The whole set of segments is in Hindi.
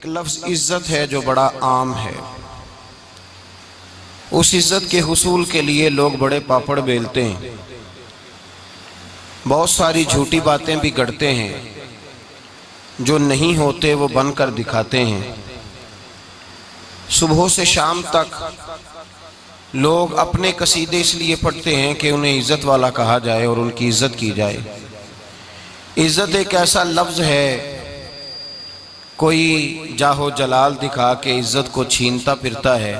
लफ्ज़ इज़्ज़त है जो बड़ा आम है। उस इज़्ज़त के हुसूल के लिए लोग बड़े पापड़ बेलते हैं, बहुत सारी झूठी बातें भी गढ़ते हैं, जो नहीं होते वो बनकर दिखाते हैं। सुबह से शाम तक लोग अपने कसीदे इसलिए पढ़ते हैं कि उन्हें इज़्ज़त वाला कहा जाए और उनकी इज़्ज़त की जाए। इज़्ज़त एक ऐसा लफ्ज़ है, कोई जाहो जलाल दिखा के इज़्ज़त को छीनता फिरता है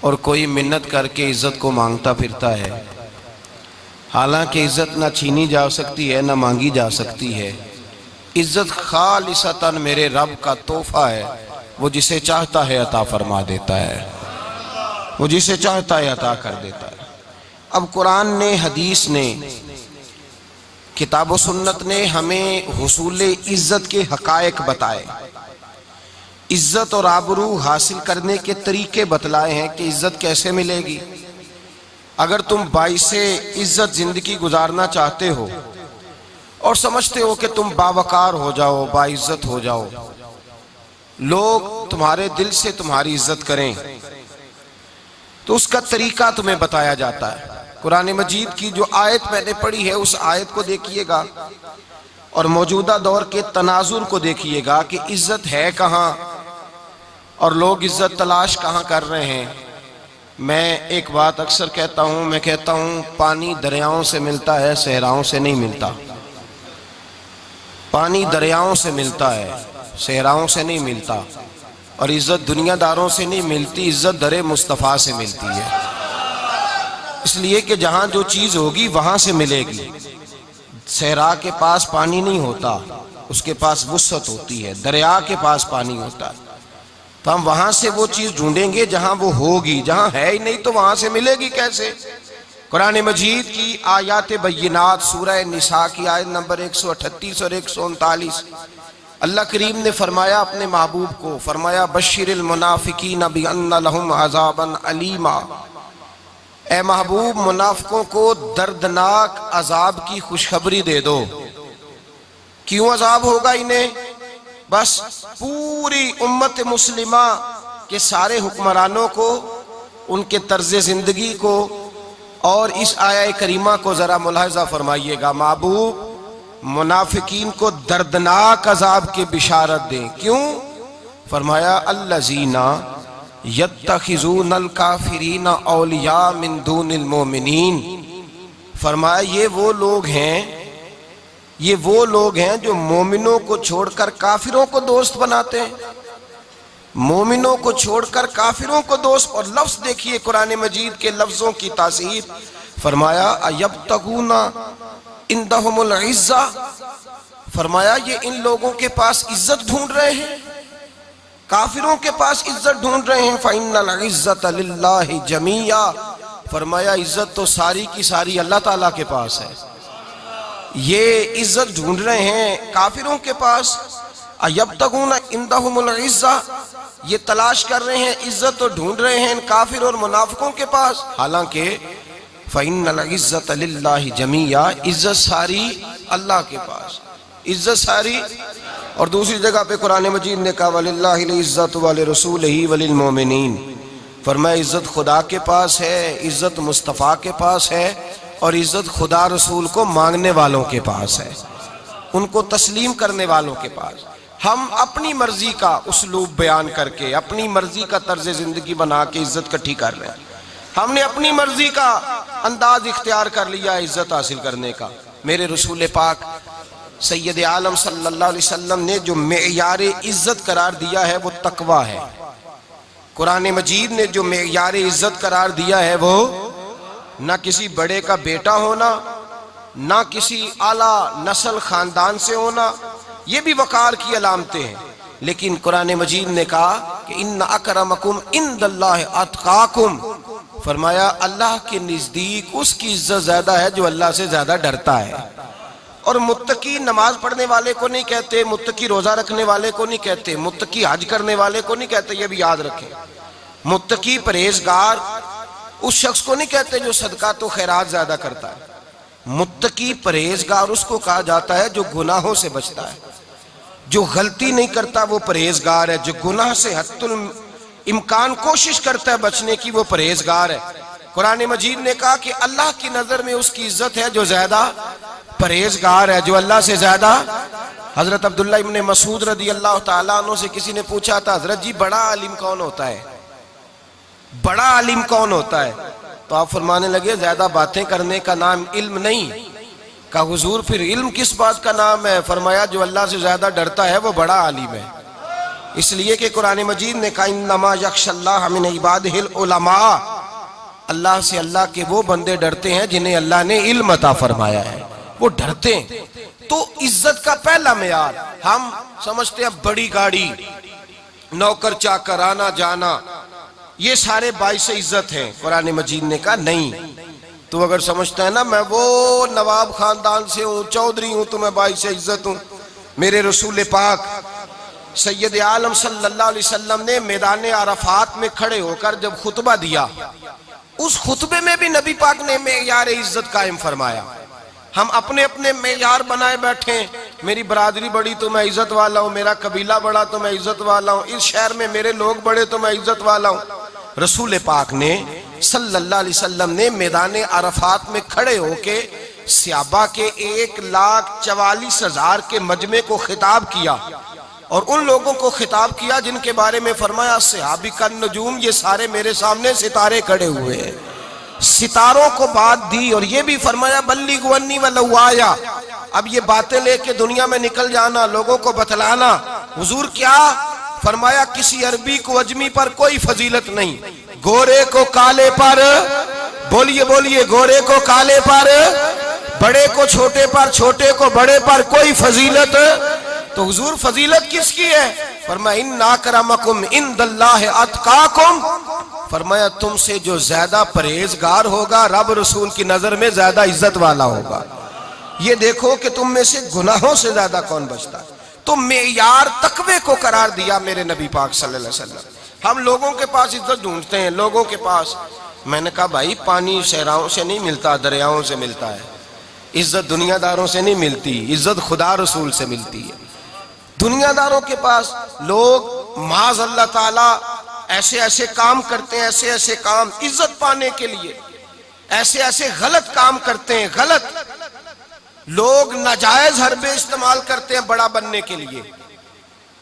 और कोई मिन्नत करके इज़्ज़त को मांगता फिरता है। हालांकि इज़्ज़त ना छीनी जा सकती है ना मांगी जा सकती है। इज़्ज़त खालिसतन मेरे रब का तोहफा है, वो जिसे चाहता है अता फरमा देता है, वो जिसे चाहता है अता कर देता है। अब कुरान ने, हदीस ने, किताब व सुन्नत ने हमें हुसूल इज़्ज़त के हक़ाइक़ बताए, इज़्ज़त और आबरू हासिल करने के तरीके बतलाए हैं कि इज़्ज़त कैसे मिलेगी। अगर तुम बाइसे इज़्ज़त ज़िंदगी गुजारना चाहते हो और समझते हो कि तुम बावकार हो जाओ, बाइज़्ज़त हो जाओ, लोग तुम्हारे दिल से तुम्हारी इज़्ज़त करें, तो उसका तरीका तुम्हें बताया जाता है। कुरान मजीद की जो आयत मैंने पढ़ी है उस आयत को देखिएगा और मौजूदा दौर के तनाजुर को देखिएगा कि इज़्ज़त है कहाँ और लोग इज़्ज़त तलाश कहाँ कर रहे हैं। मैं एक बात अक्सर कहता हूँ, मैं कहता हूँ पानी दरियाओं से मिलता है, सहराओं से नहीं मिलता। पानी दरियाओं से मिलता है, सहराओं से नहीं मिलता। और इज़्ज़त दुनियादारों से नहीं मिलती, इज़्ज़त दरे मुस्तफ़ा से मिलती है। इसलिए कि जहाँ जो चीज़ होगी वहाँ से मिलेगी। सहरा के पास पानी नहीं होता, उसके पास वुसअत होती है। दरिया के पास पानी होता है, तो हम वहाँ से वो चीज़ ढूंढेंगे जहाँ वो होगी। जहाँ है ही नहीं तो वहाँ से मिलेगी कैसे। कुरान मजीद की आयात बय्यिनात, सूरह निसा की आयत नंबर 138 और 139, अल्लाह करीम ने फरमाया अपने महबूब को, फरमाया बश्शिरिल मुनाफिकीन बिअन्ना लहुम अज़ाबन अलीमा। ए महबूब, मुनाफिकों को दर्दनाक अजाब की खुशखबरी दे दो। क्यों अजाब होगा इन्हें? बस पूरी उम्मत मुस्लिमा के सारे हुक्मरानों को, उनके तर्ज जिंदगी को और इस आया करीमा को जरा मुलाहिजा फरमाइएगा। महबूब, मुनाफिकीन को दर्दनाक अजाब की बिशारत दें। क्यों? फरमाया अल्लज़ीना यत्तखिज़ूनल काफिरीना औलिया मिन दूनिल मोमिनीन। फरमाया ये वो लोग हैं जो मोमिनों को छोड़कर काफिरों को दोस्त बनाते हैं। मोमिनों को छोड़कर काफिरों को दोस्त। और लफ्ज देखिए कुरान मजीद के लफ्जों की तासीर। फरमाया अयब्तगूना इंदहुमुल इज़्ज़ा। फरमाया ये इन लोगों के पास इज्जत ढूंढ रहे हैं, काफिरों के पास इज्जत ढूंढ रहे हैं। फ़इन्नल इज़्ज़त लिल्लाहि जमीया। फरमाया इज्जत तो सारी की सारी अल्लाह ताला के पास है। ये इज्जत ढूंढ रहे हैं काफिरों के पास। अयब्तगूना इंदहुमुल इज़्ज़ा, ये तलाश कर रहे हैं, इज्जत तो ढूंढ रहे हैं काफिर और मुनाफिकों के पास। हालांकि फ़इन्नल इज़्ज़त लिल्लाहि जमीया, इज्जत सारी अल्लाह के पास, इज्जत सारी। और दूसरी जगह पे कुरान मजीद ने कहा वलिल्लाहिल इज़्ज़तु वलिरसूलिही वलिल मोमिनीन। फरमाया इज्जत खुदा के पास है, इज्जत मुस्तफ़ा के पास है और इज्जत खुदा रसूल को मांगने वालों के पास है, उनको तस्लीम करने वालों के पास। हम अपनी मर्जी का उसलूब बयान करके, अपनी मर्जी का तर्ज जिंदगी बना के इज्जत इकट्ठी कर रहे हैं। हमने अपनी मर्जी का अंदाज इख्तियार कर लिया इज्जत हासिल करने का। मेरे रसूल पाक सैयद आलम सल्लल्लाहु अलैहि वसल्लम ने जो मेयार इज्जत करार दिया है वो तकवा है। कुरान मजीद ने जो मेयार इज्जत करार दिया है वो ना किसी बड़े का बेटा होना, ना किसी आला नस्ल खानदान से होना, ये भी वकार की अलामतें हैं। लेकिन कुरान मजीद ने कहा कि इन्ना अकरमकुम इंदल्लाहि अतकाकुम। फरमाया अल्लाह के नजदीक उसकी इज्जत ज्यादा है जो अल्लाह से ज्यादा डरता है। और मुत्तकी नमाज पढ़ने वाले को नहीं कहते, मुत्तकी रोजा रखने वाले को नहीं कहते, मुत्तकी हज करने वाले को नहीं कहते, ये भी याद रखें। मुत्तकी परहेजगार उस शख्स को नहीं कहते जो सदका तो खैरात ज्यादा करता है। मुत्तकी परहेजगार उसको कहा जाता है जो गुनाहों से बचता है, जो गलती नहीं करता वो परहेजगार है, जो गुनाह से हत्तुल इम्कान कोशिश करता है बचने की वो परहेजगार है। कुरान मजीद ने कहा कि अल्लाह की नजर में उसकी इज्जत है जो ज्यादा परहेजगार है, जो अल्लाह से ज्यादा। हजरत अब्दुल्ला इब्ने मसूद रदी अल्लाह ताला अन्हु से किसी ने पूछा था, हजरत जी बड़ा आलिम कौन होता है, बड़ा आलिम कौन होता है? तो आप फरमाने लगे ज्यादा बातें करने का नाम इल्म नहीं। कहा हुजूर फिर इल्म किस बात का नाम है? फरमाया जो अल्लाह से ज्यादा डरता है वो बड़ा आलिम है। इसलिए कि कुरान मजीद ने कहा इन्नमा यख्शल्लाह मिन इबादिहिल उलमा, अल्लाह से अल्लाह के वो बंदे डरते हैं जिन्हें अल्लाह ने इल्म अता फरमाया है, वो डरते हैं। तो इज्जत का पहला मेयार हम समझते हैं बड़ी गाड़ी, नौकर चाकर, आना जाना, ये सारे बाइस इज्जत हैं। कुरान मजीद ने कहा नहीं, तो अगर समझता है ना मैं वो नवाब खानदान से हूँ, चौधरी हूँ, तो मैं बाइस इज्जत हूँ। मेरे रसूल पाक सैयद आलम सल्लल्लाहु अलैहि वसल्लम ने मैदान अरफात में खड़े होकर जब खुतबा दिया, उस खुतबे में भी नबी पाक ने मेयार इज्जत कायम फरमाया। हम अपने अपने मेयार बनाए बैठे, मेरी बरादरी बड़ी तो मैं इज्जत वाला हूँ, मेरा कबीला बड़ा तो मैं इज्जत वाला हूँ, इस शहर में मेरे लोग बड़े तो मैं इज्जत वाला हूँ। रसूल पाक ने सल्लल्लाहु अलैहि वसल्लम ने मैदान अरफात में खड़े होके सहाबा के 1,44,000 के मजमे को खिताब किया और उन लोगों को खिताब किया जिनके बारे में फरमाया सहाबी का नजूम, ये सारे मेरे सामने सितारे खड़े हुए हैं। सितारों को बात दी और ये भी फरमाया बल्लिग वन्नी वलौ आया, अब ये बातें लेके दुनिया में निकल जाना, लोगों को बतलाना। हुजूर क्या फरमाया? किसी अरबी को अजमी पर कोई फजीलत नहीं, गोरे को काले पर, बोलिए बोलिए, गोरे को काले पर, बड़े को छोटे पर, छोटे को बड़े पर कोई फजीलत। तो हुजूर फजीलत किसकी है? फरमाया इन्ना अकरमकुम इंदल्लाहि अतकाकुम, फरमाया तुमसे जो ज्यादा परहेजगार होगा रब रसूल की नजर में ज्यादा इज्जत वाला होगा। ये देखो कि तुम में से गुनाहों से ज्यादा कौन बचता है। तो मेयार तकवे को करार दिया मेरे नबी पाक सल्लल्लाहु अलैहि वसल्लम। हम लोगों के पास इज्जत ढूंढते हैं, लोगों के पास। मैंने कहा भाई पानी सहराओं से नहीं मिलता, दरियाओं से मिलता है। इज्जत दुनियादारों से नहीं मिलती, इज्जत खुदा रसूल से मिलती है। दुनियादारों के पास लोग माज अल्लाह ताला ऐसे ऐसे काम करते हैं, ऐसे ऐसे काम इज्जत पाने के लिए ऐसे ऐसे गलत काम करते हैं। गलत लोग नाजायज हरबे इस्तेमाल करते हैं बड़ा बनने के लिए,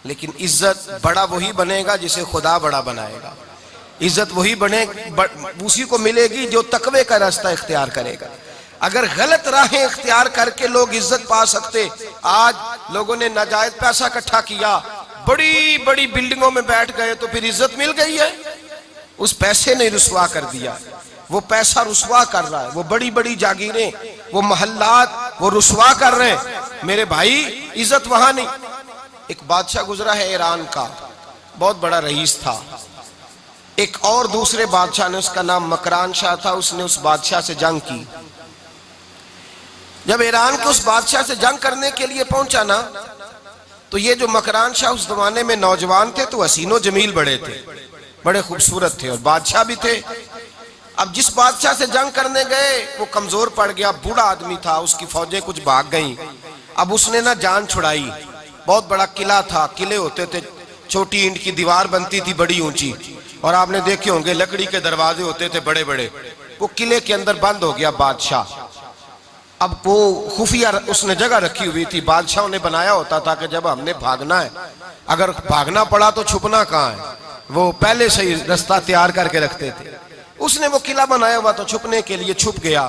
लेकिन इज्जत बड़ा वही बनेगा जिसे खुदा बड़ा बनाएगा। इज्जत वही उसी को मिलेगी जो तकवे का रास्ता इख्तियार करेगा। अगर गलत राहें इख्तियार करके लोग इज्जत पा सकते, आज लोगों ने नाजायज पैसा इकट्ठा किया, बड़ी बड़ी बिल्डिंगों में बैठ गए, तो फिर इज्जत मिल गई है? उस पैसे ने रुसवा कर दिया, वो पैसा रुसवा कर रहा है, वो बड़ी बड़ी जागीरें, वो महल्लात वो रुसवा कर रहे हैं। मेरे भाई इज्जत वहां नहीं। एक बादशाह गुजरा है ईरान का, बहुत बड़ा रईस था। एक और दूसरे बादशाह ने, उसका नाम मकरान शाह था, उसने उस बादशाह से जंग की। जब ईरान के उस बादशाह से जंग करने के लिए पहुंचा ना, तो ये जो मकरान शाह उस जमाने में नौजवान थे, तो हसीनो जमील बड़े थे, बड़े खूबसूरत थे और बादशाह भी थे। अब जिस बादशाह से जंग करने गए वो कमजोर पड़ गया, बूढ़ा आदमी था, उसकी फौजें कुछ भाग गईं। अब उसने ना जान छुड़ाई। बहुत बड़ा किला था, किले होते थे, छोटी ईंट की दीवार बनती थी बड़ी ऊंची, और आपने देखे होंगे लकड़ी के दरवाजे होते थे बड़े बड़े। वो किले के अंदर बंद हो गया बादशाह। अब वो खुफिया उसने जगह रखी हुई थी, बादशाहों ने बनाया होता था कि जब हमने भागना है, अगर भागना पड़ा तो छुपना कहाँ है, वो पहले से ही रास्ता तैयार करके रखते थे। उसने वो किला बनाया हुआ तो छुपने के लिए छुप गया।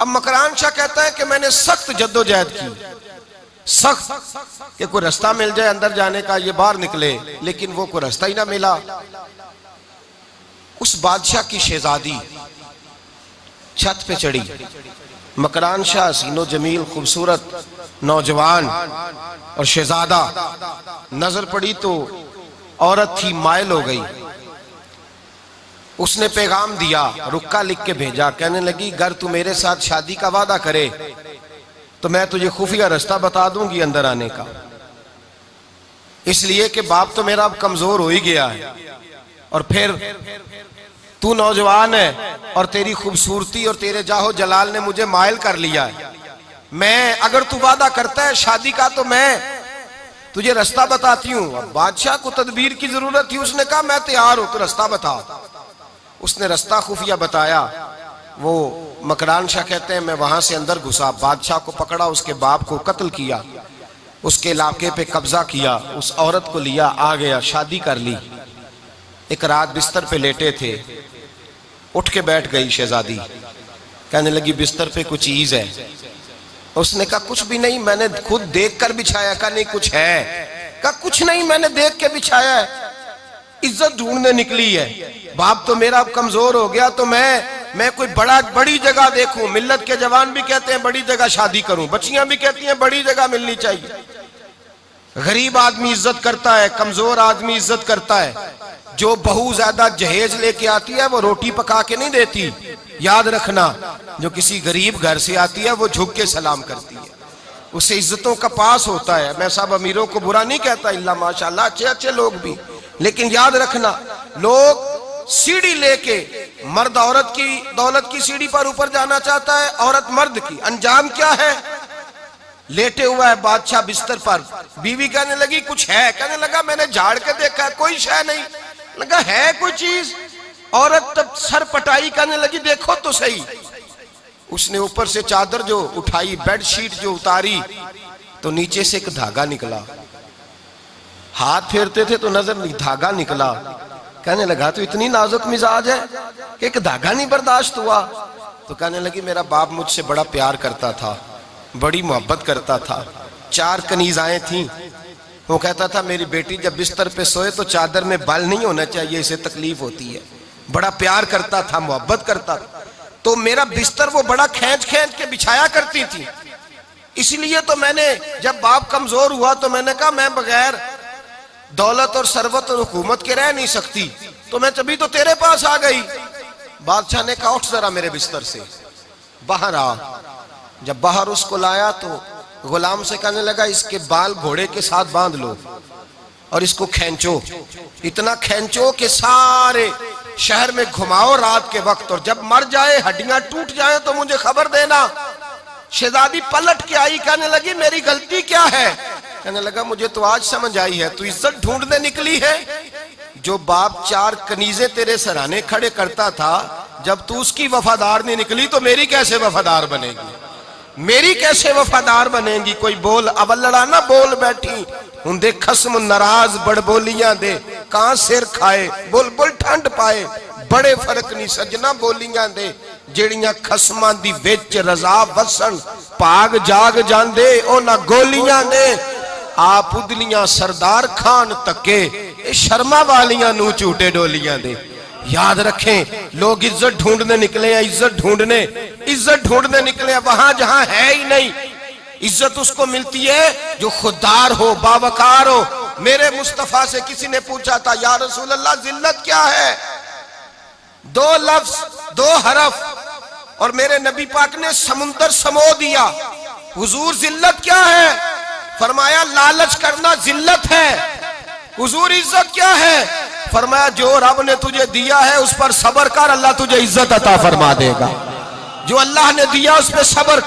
अब मकरान शाह कहता है कि मैंने सख्त जद्दोजहद की, सख्त कि कोई रास्ता मिल जाए अंदर जाने का, ये बाहर निकले, लेकिन वो कोई रास्ता ही ना मिला। उस बादशाह की शहजादी छत पे चढ़ी। मकरान शाह हसीनो जमील खूबसूरत नौजवान और शहजादा, नजर पड़ी तो औरत थी, मायल हो गई। उसने पैगाम दिया, रुक्का लिख के भेजा, कहने लगी अगर तू मेरे साथ शादी का वादा करे तो मैं तुझे खुफिया रास्ता बता दूंगी अंदर आने का। इसलिए कि बाप तो मेरा अब कमजोर हो ही गया है, और फिर तू नौजवान है और तेरी खूबसूरती और तेरे जाहो जलाल ने मुझे मायल कर लिया है। मैं, अगर तू वादा करता है शादी का, तो मैं तुझे रास्ता बताती हूँ। अब बादशाह को तदबीर की जरूरत थी, उसने कहा मैं तैयार हूं, तो रास्ता बता। उसने रास्ता खुफिया बताया। वो मकरान शाह कहते हैं मैं वहां से अंदर घुसा, बादशाह को पकड़ा, उसके बाप को कत्ल किया, उसके इलाके पे कब्जा किया, उस औरत को लिया, आ गया, शादी कर ली। एक रात बिस्तर पे लेटे थे, उठ के बैठ गई शहजादी, कहने लगी बिस्तर पे कुछ चीज है। उसने कहा कुछ भी नहीं, मैंने खुद देख कर बिछाया। कहा नहीं कुछ है। कहा कुछ नहीं, मैंने देख के बिछाया है, इज्जत ढूंढने निकली है। बाप तो मेरा अब कमजोर हो गया, तो मैं कोई बड़ी जगह देखूं। मिल्लत के जवान भी कहते हैं बड़ी जगह शादी करूं, बच्चियां भी कहती हैं बड़ी जगह मिलनी चाहिए। गरीब आदमी इज्जत करता है, कमजोर आदमी इज्जत करता है। जो बहू ज्यादा जहेज लेके आती है वो रोटी पका के नहीं देती, याद रखना। जो किसी गरीब घर से आती है वो झुक के सलाम करती है, उससे इज्जतों का पास होता है। मैं सब अमीरों को बुरा नहीं कहता, इल्ला माशाल्लाह अच्छे अच्छे लोग भी, लेकिन याद रखना लोग सीढ़ी लेके, मर्द औरत की दौलत की सीढ़ी पर ऊपर जाना चाहता है, औरत मर्द की। अंजाम क्या है? लेटे हुआ है बादशाह बिस्तर पर, बीवी कहने लगी कुछ है। कहने लगा मैंने झाड़ के देखा, कोई शय नहीं। लगा है कोई चीज। औरत तब सर पटाई, कहने लगी देखो तो सही। उसने ऊपर से चादर जो उठाई, बेडशीट जो उतारी, तो नीचे से एक धागा निकला। हाथ फेरते थे तो नजर नहीं, धागा निकला। कहने लगा तो इतनी नाजुक मिजाज है कि एक धागा नहीं बर्दाश्त हुआ। तो कहने लगी मेरा बाप मुझसे बड़ा प्यार करता था, बड़ी मोहब्बत करता था। 4 कनीज़ाएं थीं। वो कहता था मेरी बेटी जब बिस्तर पे सोए तो चादर में बाल नहीं होना चाहिए, इसे तकलीफ होती है। बड़ा प्यार करता था, मोहब्बत करता था। तो मेरा बिस्तर वो बड़ा खींच खींच के बिछाया करती थी। इसलिए तो मैंने जब बाप कमजोर हुआ तो मैंने कहा मैं बगैर दौलत और सरवत और हुकूमत के रह नहीं सकती, तो मैं तभी तो तेरे पास आ गई। बादशाह ने कहा उठ जरा मेरे बिस्तर से, बाहर आ। जब बाहर उसको लाया तो गुलाम से कहने लगा इसके बाल घोड़े के साथ बांध लो और इसको खींचो, इतना खींचो कि सारे शहर में घुमाओ रात के वक्त, और जब मर जाए हड्डियां टूट जाए तो मुझे खबर देना। शहजादी पलट के आई, कहने लगी मेरी गलती क्या है? कहने लगा मुझे तो आज समझ आई है, तू इज्जत ढूंढने निकली है। जो बाप 4 कनीजे तेरे सराहने खड़े करता था, जब तू उसकी वफादार नहीं निकली तो मेरी कैसे वफादार बनेगी? मेरी कैसे वफादार बनेगी? कोई बोल अवलड़ा ना बोल बैठी हुंदे खस्म नाराज बड़ बोलियां दे, कां सिर खाए बुलबुल ठंड पाए। बड़े फर्क नहीं सजना बोलियां दे, जेड़ियां खस्मां दी विच रजा वसन भाग जाग जांदे ओना गोलियां दे। आप उदलियां सरदार खान तके शर्मा वालियां नू झूठे डोलियां दे। याद रखें लोग इज्जत ढूंढने निकले हैं, इज्जत ढूंढने निकले हैं वहां जहां है ही नहीं। इज्जत उसको मिलती है जो खुददार हो, बावकार हो। मेरे मुस्तफा से किसी ने पूछा था या रसूल अल्लाह जिल्लत क्या है? 2 लफ्ज 2 हरफ, और मेरे नबी पाक ने समुंदर समो दिया। हुजूर जिल्लत क्या है? फरमाया लालच करना जिल्लत है। हुजूर इज्जत क्या है? फरमाया जो रब ने तुझे दिया है उस पर सब्र कर, अल्लाह तुझे इज्जत अता फरमा देगा। जो अल्लाह ने दिया उस पर सब्र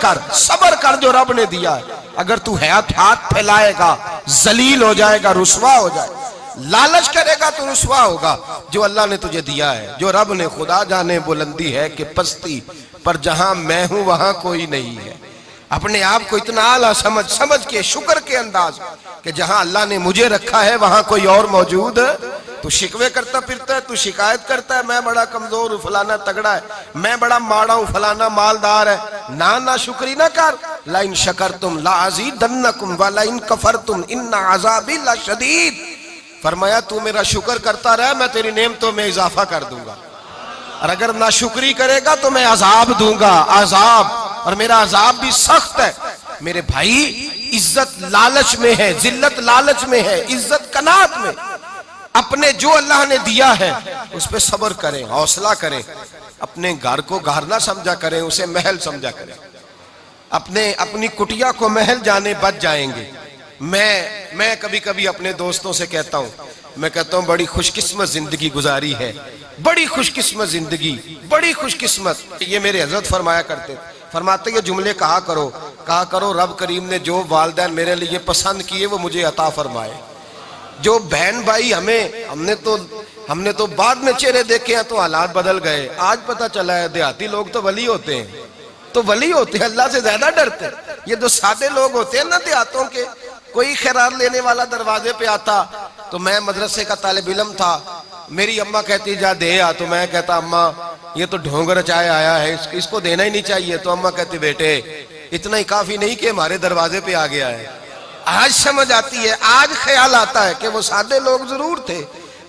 कर जो रब ने दिया है। अगर तू हाथ फैलाएगा जलील हो जाएगा, रुसवा हो जाएगा। लालच करेगा तो रुसवा होगा। जो अल्लाह ने तुझे दिया है, जो रब ने, खुदा जाने बुलंदी है कि पस्ती, पर जहां मैं हूं वहां कोई नहीं है। अपने आप को इतना आला समझ के शुक्र के अंदाज कि जहां अल्लाह ने मुझे रखा है वहां कोई और मौजूद। तू शिकवे करता फिरता है, तू शिकायत करता है मैं बड़ा कमजोर हूं, फलाना तगड़ा है, मैं बड़ा माड़ा हूं, फलाना मालदार है। ना शुक्री ना कर। लाइन शकरतुम लाज़ीदन्नकुम व लाइन कफरतुम इन्ना अज़ाबी लशदीद। फरमाया तू मेरा शुक्र करता रह, मैं तेरी नेमतों में इजाफा कर दूंगा, और अगर नाशुक्री करेगा तो मैं अजाब दूंगा, अजाब, और मेरा अजाब भी सख्त है। मेरे भाई इज्जत लालच में है, जिल्लत लालच में है, इज्जत कनात में। अपने जो अल्लाह ने दिया है उस पर सब्र करें, हौसला करें। अपने घर को घर ना समझा करें, उसे महल समझा करें। अपनी कुटिया को महल जाने बच जाएंगे। मैं कभी कभी अपने दोस्तों से कहता हूं, मैं कहता हूं बड़ी खुशकिस्मत जिंदगी गुजारी है, बड़ी खुशकिस्मत जिंदगी, बड़ी खुशकिस्मत। ये मेरे हजरत फरमाया करते, फरमाते ये जुमले कहा करो कहा करो रब करीम ने जो वालिदैन मेरे लिए पसंद किए वो मुझे अता फरमाए। जो बहन भाई हमने तो बाद में चेहरे देखे हैं तो हालात बदल गए। आज पता चला है देहाती लोग तो वली होते हैं, तो वली होते हैं, अल्लाह से ज्यादा डरते हैं। ये जो सादे लोग होते हैं ना देहातों के, कोई खैरात लेने वाला दरवाजे पे आता तो मैं मदरसे का तालिब इल्म था, मेरी अम्मा कहती जा दे आ, तो मैं कहता अम्मा ये तो ढोंग रचाए आया है, इसको देना ही नहीं चाहिए। तो अम्मा कहती बेटे इतना ही काफी नहीं कि हमारे दरवाजे पे आ गया है। आज समझ आती है, आज ख्याल आता है कि वो सादे लोग जरूर थे,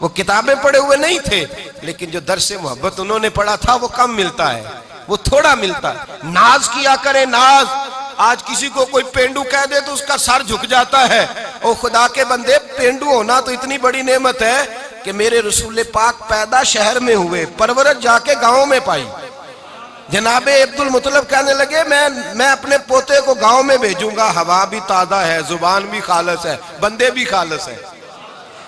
वो किताबें पढ़े हुए नहीं थे, लेकिन जो दर्से मोहब्बत उन्होंने पढ़ा था वो कम मिलता है, वो थोड़ा मिलता है। नाज किया करे नाज। आज किसी को कोई पेंडू कह दे तो उसका सर झुक जाता है। ओ खुदा के बंदे, पेंडू होना तो इतनी बड़ी नेमत है कि मेरे रसूल पाक पैदा शहर में हुए, परवरत जाके गांव में पाई। जनाबे अब्दुल मुतलब कहने लगे मैं अपने पोते को गांव में भेजूंगा, हवा भी ताजा है, जुबान भी खालस है, बंदे भी खालस है।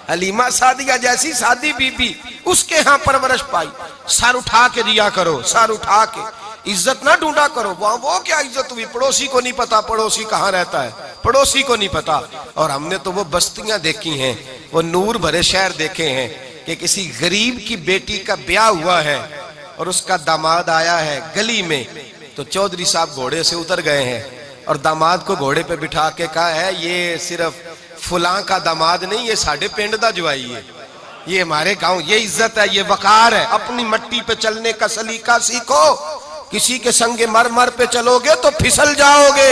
हलीमा सादिया जैसी सादी बीबी, उसके यहाँ परवरिश पाई। सर उठा के दिया करो, सर उठा के, इज्जत ना ढूंढा करो। वो क्या इज्जत हुई, पड़ोसी को नहीं पता पड़ोसी कहाँ रहता है, पड़ोसी को नहीं पता। और हमने तो वो बस्तियां देखी हैं, वो नूर भरे शहर देखे हैं कि किसी गरीब की बेटी का ब्याह हुआ है और उसका दामाद आया है गली में, तो चौधरी साहब घोड़े से उतर गए हैं और दामाद को घोड़े पे बिठा के कहा है ये सिर्फ फुलां का दामाद नहीं, ये साढ़े पिंड दा जवाई है, ये हमारे गांव, ये इज्जत है, ये वकार है। अपनी मट्टी पे चलने का सलीका सीखो, किसी के संगे मर मर पे चलोगे तो फिसल जाओगे।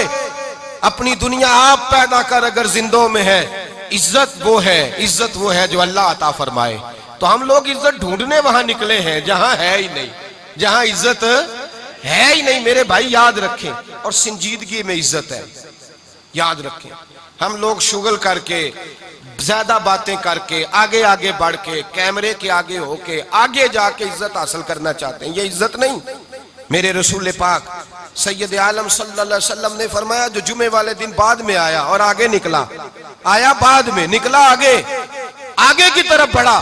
अपनी दुनिया आप पैदा कर अगर जिंदों में है, इज्जत वो है जो अल्लाह अता फरमाए। तो हम लोग इज्जत ढूंढने वहां निकले हैं जहां है ही नहीं, जहां इज्जत है ही नहीं। मेरे भाई याद रखें, और संजीदगी में इज्जत है, याद रखें। हम लोग शुगल करके, ज्यादा बातें करके, आगे आगे बढ़ के, कैमरे के आगे होके आगे जाके इज्जत हासिल करना चाहते हैं, ये इज्जत नहीं। मेरे रसूल पाक सैयद आलम सल्लल्लाहु अलैहि वसल्लम ने फरमाया जो जुमे वाले दिन बाद में आया और आगे निकला, आया बाद में, निकला आगे की तरफ बढ़ा,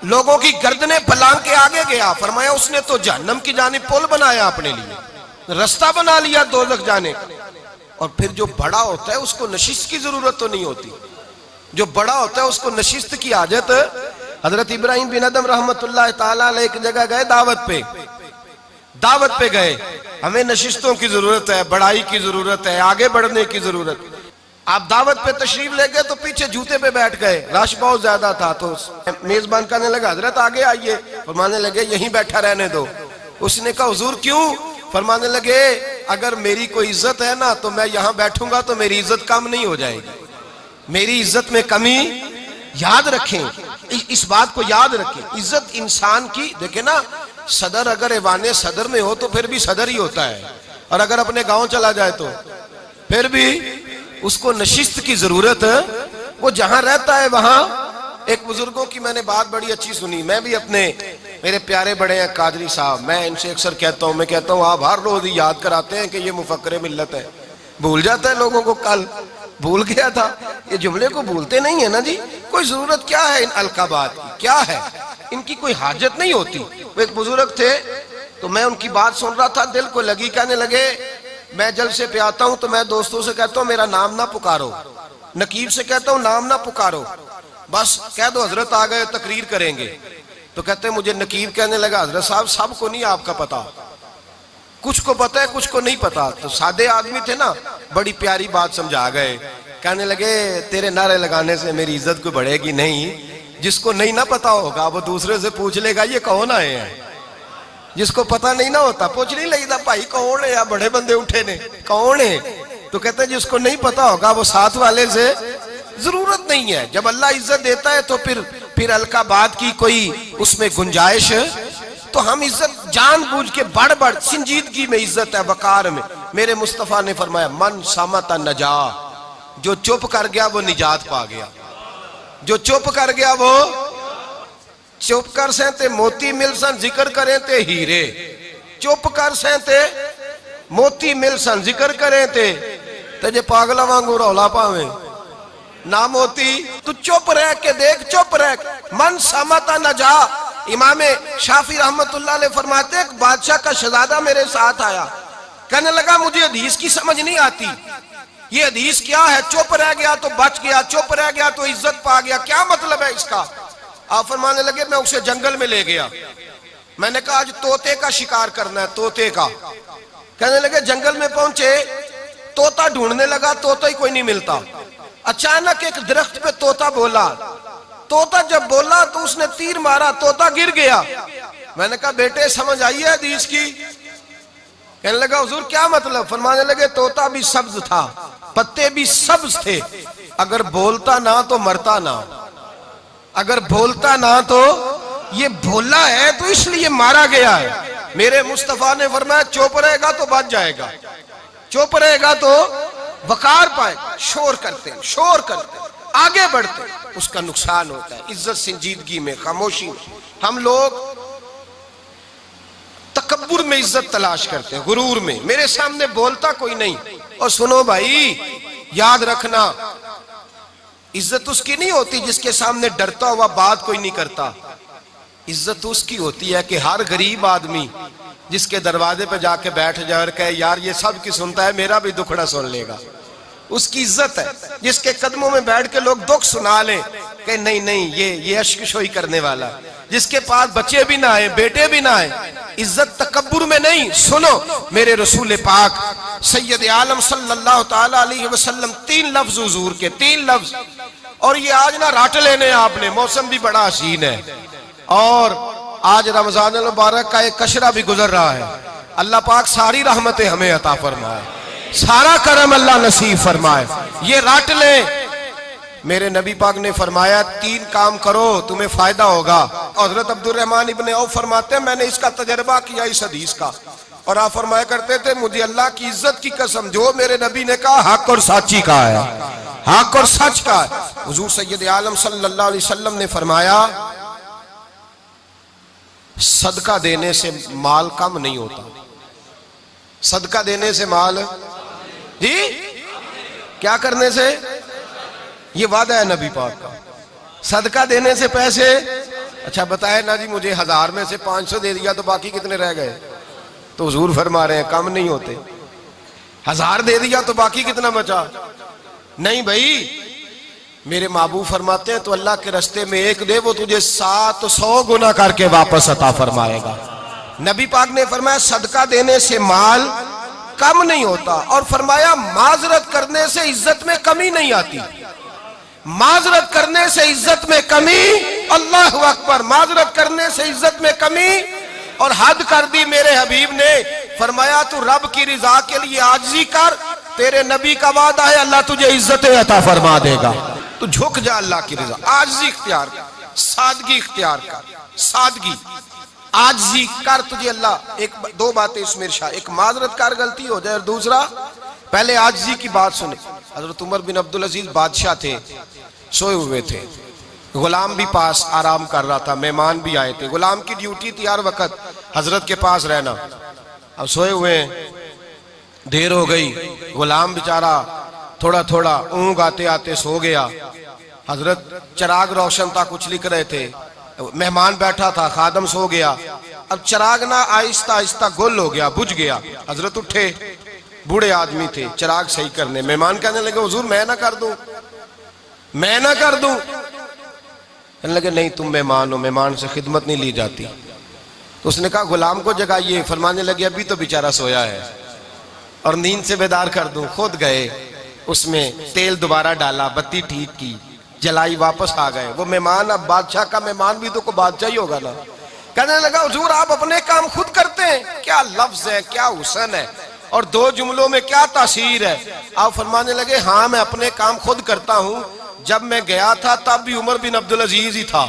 लोगों की गर्दनें फलांग के आगे गया। फरमाया उसने तो जहन्नम की जानिब पुल बनाया, अपने लिए रास्ता बना लिया दोज़ख जाने का। और फिर जो बड़ा होता है उसको नशिस्त की जरूरत तो नहीं होती, जो बड़ा होता है उसको नशिस्त की आदत। हजरत इब्राहिम बिन अदम रहमतुल्लाह ताला अलैह एक जगह गए, दावत पे गए। हमें नशिस्तों की जरूरत है, बढ़ाई की जरूरत है, आगे बढ़ने की जरूरत। आप दावत पे तशरीफ ले गए तो पीछे जूते पे बैठ गए, रश बहुत ज्यादा था, तो मेजबान कहने लगा हजरत आगे आइए, फरमाने लगे यहीं बैठा रहने दो। उसने कहा हुजूर क्यों? फरमाने लगे अगर मेरी कोई इज्जत है ना तो मैं यहाँ बैठूंगा तो मेरी इज्जत कम नहीं हो जाएगी, मेरी इज्जत में कमी। याद रखें, इस बात को याद रखें, इज्जत इंसान की। देखे ना, सदर अगर ऐवाने सदर में हो तो फिर भी सदर ही होता है, और अगर अपने गांव चला जाए तो फिर भी उसको नशिस्त की जरूरत है। वो जहां रहता है वहां। एक बुजुर्गों की मैंने बात बड़ी अच्छी सुनी, मैं भी अपने, मेरे प्यारे बड़े हैं कादरी साहब, मैं इनसे अक्सर कहता हूँ, मैं कहता हूँ आप हर रोज याद कराते हैं कि ये मुफक्किर मिल्लत है, भूल जाता है लोगों को। कल भूल गया था, ये जुमले को भूलते नहीं है ना जी। कोई जरूरत क्या है इन अलकाबात की, क्या है, इनकी कोई हाजत नहीं होती। वो एक बुजुर्ग थे तो मैं उनकी बात सुन रहा था, दिल को लगी, कहने लगे मैं जलसे पे आता हूं तो मैं दोस्तों से कहता हूं मेरा नाम ना पुकारो, नकीब से कहता हूं नाम ना पुकारो, बस कह दो हजरत आ गए तकरीर करेंगे। तो कहते मुझे नकीब कहने लगा हजरत साहब सबको नहीं आपका पता, कुछ को पता है कुछ को नहीं पता। तो सादे आदमी थे ना, बड़ी प्यारी बात समझा गए। कहने लगे तेरे नारे लगाने से मेरी इज्जत कोई बढ़ेगी नहीं, जिसको नहीं ना पता होगा वो दूसरे से पूछ लेगा ये कौन आए हैं। जिसको पता नहीं ना होता पूछ नहीं लगता भाई कौन है, या बड़े बंदे उठे ने कौन है, तो कहते हैं जिसको नहीं पता होगा वो साथ वाले से जरूरत नहीं है। जब अल्लाह इज्जत देता है तो फिर अलकाबात की कोई उसमें गुंजाइश। तो हम इज्जत जानबूझ के बढ़ संजीदगी में इज्जत है, वकार में। मेरे मुस्तफा ने फरमाया मन सामता नजा, जो चुप कर गया वो निजात पा गया, जो चुप कर गया वो चुप कर सहते मोती मिल सन जिक्र करें ते हीरे, चुप कर सहते मोती मिल सन जिक्र करें ते जे पागला वांगू रौला पावे ना मोती। तू चुप रह के देख, चुप रह, मन समता न जा। इमाम शाफी रहमतुल्लाह अलैह फरमाते एक बादशाह का शहजादा मेरे साथ आया, कहने लगा मुझे हदीस की समझ नहीं आती, ये हदीस क्या है, चुप रह गया तो बच गया, चुप रह गया तो इज्जत पा गया, क्या मतलब है इसका। आप फरमाने लगे मैं उसे जंगल में ले गया, मैंने कहा आज तोते का शिकार करना है, तोते का। कहने लगे जंगल में पहुंचे, तोता ढूंढने लगा, तोता ही कोई नहीं मिलता। अचानक एक दरख्त पे तोता बोला, तोता जब बोला तो उसने तीर मारा, तोता गिर गया। मैंने कहा बेटे समझ आई है हदीस की। कहने लगा हुजूर क्या मतलब। फरमाने लगे तोता भी सब्ज था, पत्ते भी सब्ज थे, अगर बोलता ना तो मरता ना, अगर बोलता ना तो, ये भोला है तो इसलिए मारा गया है। मेरे मुस्तफा ने फरमाया चुप रहेगा तो बच जाएगा, चुप रहेगा तो वकार पाएगा। शोर करते शोर करते आगे बढ़ते उसका नुकसान होता है। इज्जत संजीदगी में, खामोशी में हम लोग तकब्बुर में इज्जत तलाश करते हैं, गुरूर में, मेरे सामने बोलता कोई नहीं। और सुनो भाई याद रखना, इज्जत उसकी नहीं होती जिसके सामने डरता हुआ बात कोई नहीं करता। इज्जत उसकी होती है कि हर गरीब आदमी जिसके दरवाजे पे जाके बैठ जाए और कहे यार ये सब की सुनता है, मेरा भी दुखड़ा सुन लेगा, उसकी इज्जत है। जिसके कदमों में बैठ के लोग दुख सुना लें कि नहीं नहीं ये अश्कशोई करने वाला, जिसके पास बच्चे भी ना आए, बेटे भी ना आए, इज्जत तकब्बुर में नहीं। सुनो मेरे रसूल पाक सैयद आलम सल्लल्लाहु ताला अलैहि वसल्लम, 3 लफ्ज हुजूर के, 3 लफ्ज। और ये आज ना राट लेने आपने, मौसम भी बड़ा हसीन है और आज रमजान मुबारक का एक कशरा भी गुजर रहा है। अल्लाह पाक सारी रहमतें हमें अता फरमाए, सारा करम अल्लाह नसीब फरमाए। ये राट ले। मेरे नबी पाक ने फरमाया 3 काम करो तुम्हें फायदा होगा। हजरत अब्दुल रहमान इब्ने औफ फरमाते हैं मैंने इसका तजर्बा किया इस हदीस का, और आप फरमाया करते थे मुझे अल्लाह की इज्जत की कसम जो मेरे नबी ने कहा हक और साची का है, हक और सच का है। हुजूर सैयद आलम सल्लल्लाहु अलैहि वसल्लम ने फरमाया सदका देने से माल कम नहीं होता, सदका देने से माल जी क्या करने से, ये वादा है नबी पाक का, सदका देने से पैसे। अच्छा बताए ना जी मुझे 1000 में से 500 दे दिया तो बाकी कितने रह गए, तो हुजूर फरमा रहे हैं कम नहीं होते। 1000 दे दिया तो बाकी कितना बचा, नहीं भाई मेरे महबूब फरमाते हैं तो अल्लाह के रास्ते में एक दे वो तुझे 700 गुना करके वापस अता फरमाएगा। नबी पाक ने फरमाया सदका देने से माल कम नहीं होता, और फरमाया माजरत करने से इज्जत में कमी नहीं आती, माजरत करने से इज्जत में कमी, अल्लाह अकबर, माजरत करने से इज्जत में कमी। और हद कर दी मेरे हबीब ने, फरमाया तू रब की रिजा के लिए आजिज़ी कर, तेरे नबी का वादा है अल्लाह तुझे इज्जत अता फरमा देगा। तू झुक जा अल्लाह की रिजा, आजिज़ी इख्तियार कर, सादगी इख्तियार कर, सादगी आजिज़ी कर, तुझे अल्लाह। एक 2 बातें इसमें इरशाद, एक माजरत कर गलती हो जाए, और दूसरा पहले आजिज़ी की बात सुने। हजरत उमर बिन अब्दुल अजीज बादशाह थे, सोए हुए थे, गुलाम भी पास आराम कर रहा था, मेहमान भी आए थे। गुलाम की ड्यूटी थी हर वक्त हजरत के पास रहना। अब सोए हुए देर हो गई, गुलाम बेचारा थोड़ा थोड़ा ऊँग आते आते सो गया। हजरत चिराग रोशन था, कुछ लिख रहे थे, मेहमान बैठा था, खादम सो गया। अब चिराग ना आहिस्ता आहिस्ता गुल हो गया, बुझ गया। हजरत उठे, बूढ़े आदमी थे, चिराग सही करने। मेहमान कहने लगे हुजूर मैं ना कर दूं, मैं ना कर दूं। कहने लगे नहीं तुम मेहमान हो, मेहमान से खिदमत नहीं ली जाती। तो उसने कहा गुलाम को जगाइए। फरमाने लगे अभी तो बेचारा सोया है और नींद से बेदार कर दूं। खुद गए, उसमें तेल दोबारा डाला, बत्ती ठीक की, जलाई, वापस आ गए। वो मेहमान, अब बादशाह का मेहमान भी तो को बादशाह ही होगा ना। कहने लगा हुजूर आप अपने काम खुद करते हैं, क्या लफ्ज है, क्या हुसन है, और 2 जुमलों में क्या तासीर है। आप फरमाने लगे हाँ मैं अपने काम खुद करता हूँ, जब मैं गया था तब भी उमर बिन अब्दुल अजीज ही था,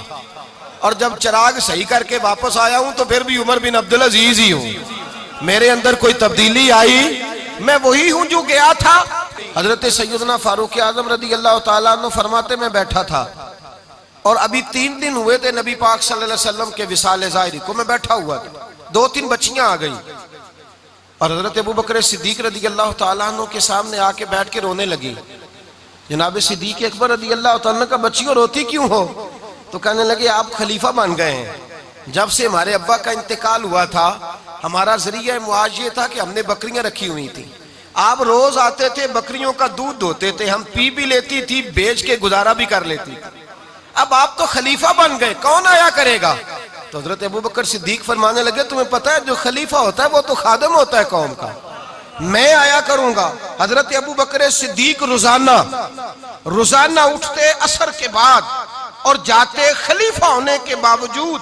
और जब चिराग सही करके वापस आया हूं तो फिर भी उमर बिन अब्दुल अजीज ही हूं। मेरे अंदर कोई तब्दीली आई, मैं वही हूं जो गया था। हजरत सैयदना फारूक आजम रदी अल्लाह ताला अन्हु फरमाते मैं बैठा था और अभी 3 दिन हुए थे नबी पाक सल्लल्लाहु अलैहि वसल्लम के विसाल ज़ाहिरी को। मैं बैठा हुआ था, 2-3 बच्चियां आ गई और हजरत अबू बकर सिद्दीक रदी अल्लाह ताला अन्हु के सामने आके बैठ के रोने लगी। जनाब सिद्दीक अकबर रदी अल्लाह ताला का बच्चियों रोती क्यों हो? तो कहने लगे आप खलीफा बन गए हैं, जब से हमारे अब्बा का इंतकाल हुआ था हमारा जरिया मुआश ये था कि हमने बकरियां रखी हुई थी, आप रोज आते थे, बकरियों का दूध धोते थे, हम पी भी लेती थी, बेच के गुजारा भी कर लेती। अब आप तो खलीफा बन गए, कौन आया करेगा? तो हजरत अबू बकर सिद्दीक फरमाने लगे, तुम्हें पता है जो खलीफा होता है वो तो खादम होता है कौम का, मैं आया करूंगा। हजरत अबू बकर सिद्दीक रोजाना उठते असर के बाद और जाते, खलीफा होने के बावजूद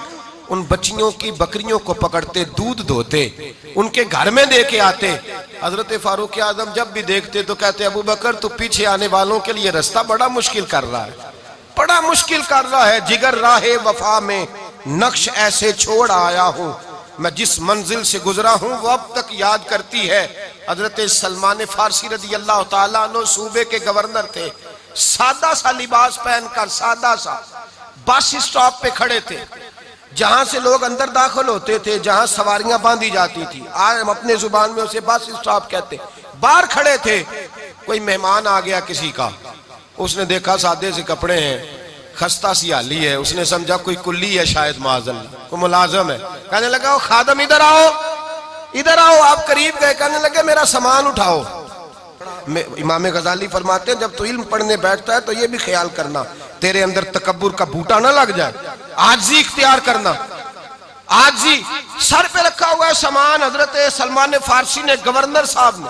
उन बच्चियों की बकरियों को पकड़ते, दूध धोते, उनके घर में दे के आते। हजरत फारूक आजम जब भी देखते तो कहते, अबू बकर तू पीछे आने वालों के लिए रास्ता बड़ा मुश्किल कर रहा है, बड़ा मुश्किल कर रहा है। जिगर राहे वफा में नक्श ऐसे छोड़ आया हूं, मैं जिस मंजिल से गुजरा हूं वो अब तक याद करती है। हजरत सलमान फारसी रदी अल्लाह ताला अन्हु सूबे के गवर्नर थे, सादा सा लिबास पहनकर, सादा सा, बस स्टॉप पे खड़े थे, जहां से लोग अंदर दाखिल होते थे, जहां सवारियां बांधी जाती थी, आज हम अपने जुबान में उसे बस स्टॉप कहते। बाहर खड़े थे, कोई मेहमान आ गया किसी का, उसने देखा सादे से कपड़े हैं, खस्ता सी हाली है, उसने समझा कोई कुल्ली है, शायद माज़अल्लाह कोई मुलाजिम है। कहने लगा, ओ खादम इधर आओ, इधर आओ। आप करीब गए, कहने लगे मेरा सामान उठाओ। इमाम गजाली फरमाते हैं, जब तू इल्म पढ़ने बैठता है तो ये भी ख्याल करना तेरे अंदर तकब्बुर का बूटा ना लग जाए, आजी इख्तियार करना, आजी। सर पे रखा हुआ है सामान, हजरत सलमान फारसी ने, गवर्नर साहब ने,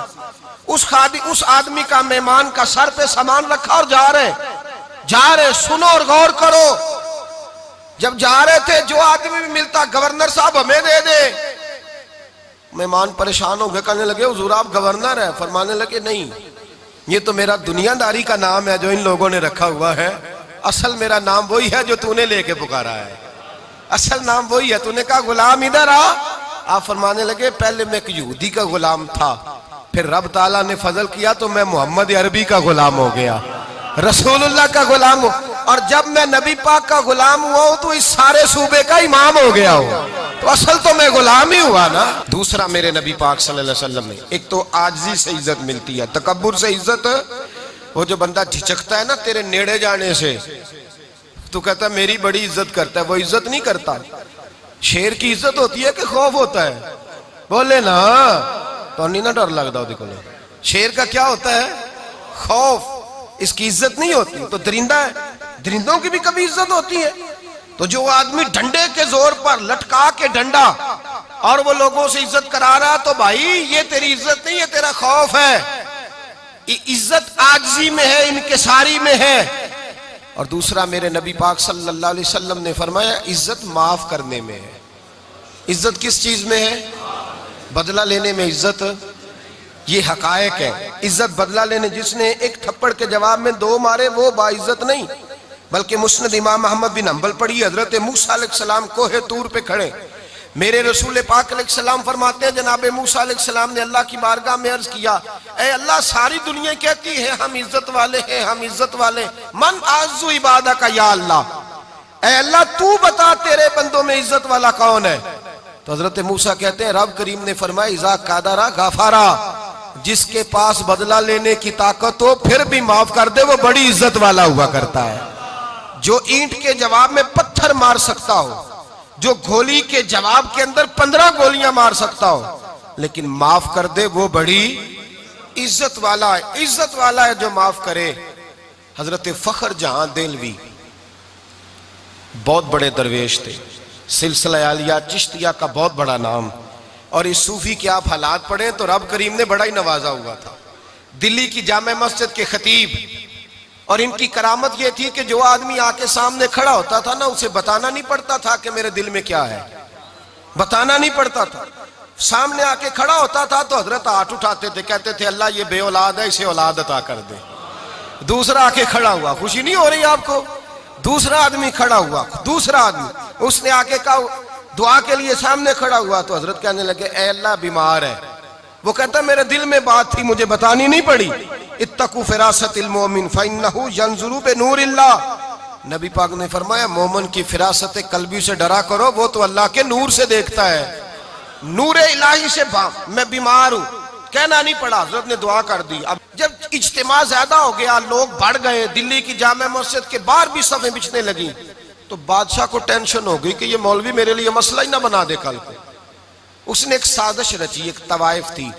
उस आदमी का, मेहमान का सर पे सामान रखा और जा रहे। सुनो और गौर करो, जब जा रहे थे जो आदमी भी मिलता, गवर्नर साहब हमें दे दे। मेहमान परेशान हो गए, कहने लगे हुजूर आप गवर्नर है? फरमाने लगे नहीं, ये तो मेरा दुनियादारी का नाम है जो इन लोगों ने रखा हुआ है, असल मेरा नाम वही है जो तूने लेके पुकारा है, असल नाम वही है। तूने कहा गुलाम इधर आ, आप फरमाने लगे पहले मैं एक यहूदी का गुलाम था, फिर रब ताला ने फजल किया तो मैं मोहम्मद अरबी का गुलाम हो गया, रसूलुल्लाह का गुलाम हो, और जब मैं नबी पाक का गुलाम हुआ हूं तो इस सारे सूबे का इमाम हो गया हूं, तो असल तो मैं गुलाम ही हुआ ना। दूसरा, मेरे नबी पाक सल्लल्लाहु अलैहि वसल्लम ने, एक तो आजिज़ी से इज्जत मिलती है, तकब्बुर से इज्जत, वो जो बंदा झिझकता है ना तेरे नेड़े जाने से, तो कहता है मेरी बड़ी इज्जत करता है, वो इज्जत नहीं करता। शेर की इज्जत होती है कि खौफ होता है? बोले ना, तो नहीं ना डर लगता देखो। शेर का क्या होता है? खौफ, इसकी इज्जत नहीं होती। तो दरिंदा है, दरिंदों की भी कभी इज्जत होती है? तो जो आदमी डंडे के जोर पर लटका के डंडा और वो लोगों से इज्जत करा रहा, तो भाई ये तेरी इज्जत नहीं है, तेरा खौफ है। इज्जत आजिज़ी में है, इनकिसारी में है। और दूसरा, मेरे नबी पाक सल्लल्लाहु अलैहि वसल्लम ने फरमाया इज्जत माफ करने में है। इज्जत किस चीज में है? बदला लेने में इज्जत, ये हकायक है। इज्जत बदला लेने, जिसने एक थप्पड़ के जवाब में दो मारे वो बाइज्जत नहीं, बल्कि मुस्नद इमाम अहमद बिन हंबल पढ़ी, हजरत मूसा अलैहिस्सलाम कोहे तूर पे खड़े, मेरे रसूल पाक अलैहिस्सलाम फरमाते हैं जनाब मूसा अलैहिस्सलाम ने अल्लाह की बारगाह में अर्ज किया, ए अल्लाह सारी दुनिया कहती है हम इज्जत वाले हैं, हम इज्जत वाले, मन आज़्ज़ु इबादा का या अल्लाह, ए अल्लाह तू बता तेरे बंदों में इज्जत वाला कौन है? तो हजरत मूसा कहते हैं रब करीम ने फरमाया इज़ा कादरा गाफारा, जिसके पास बदला लेने की ताकत हो फिर भी माफ कर दे वो बड़ी इज्जत वाला हुआ करता है। जो ईंट के जवाब में पत्थर मार सकता हो, जो गोली के जवाब के अंदर 15 गोलियां मार सकता हो, लेकिन माफ कर दे वो बड़ी इज्जत वाला है। इज्जत वाला है जो माफ करे। हजरत फखर जहां देलवी बहुत बड़े दरवेश थे, सिलसिला आलिया चिश्तिया का बहुत बड़ा नाम, और इस सूफी के आप हालात पढ़े तो रब करीम ने बड़ा ही नवाजा हुआ था। दिल्ली की जामे मस्जिद के खतीब, और इनकी करामत यह थी कि जो आदमी आके सामने खड़ा होता था ना, उसे बताना नहीं पड़ता था कि मेरे दिल में क्या है, बताना नहीं पड़ता था। सामने आके खड़ा होता था तो हजरत हाथ उठाते थे, कहते थे अल्लाह ये बे औलाद है, इसे औलाद अता कर दे। दूसरा आके खड़ा हुआ, खुशी नहीं हो रही आपको? दूसरा आदमी खड़ा हुआ, दूसरा आदमी उसने आके कहा दुआ के लिए, सामने खड़ा हुआ तो हजरत कहने लगे ए अल्लाह बीमार है। वो कहता मेरे दिल में बात थी, मुझे बतानी नहीं पड़ी। इत्तकू फिरासतिल मोमिन फइन्नहु यंजुरु बिनूरिल्लाह, नबी पाक ने फरमाया मोमिन की फिरासत कल्बी से डरा करो, वो तो अल्लाह के नूर से देखता है, नूरे इलाही से। मैं बीमार हूं, कहना नहीं पड़ा, हजरत ने दुआ कर दी। अब जब इज्तिमा ज्यादा हो गया, लोग बढ़ गए, दिल्ली की जामे मस्जिद के बाहर भी सफ़ें बिछने लगी, तो बादशाह को टेंशन हो गई कि ये मौलवी मेरे लिए मसला ही ना बना दे कल को। उसने एक साजिश रची, एक तवाइफ थी।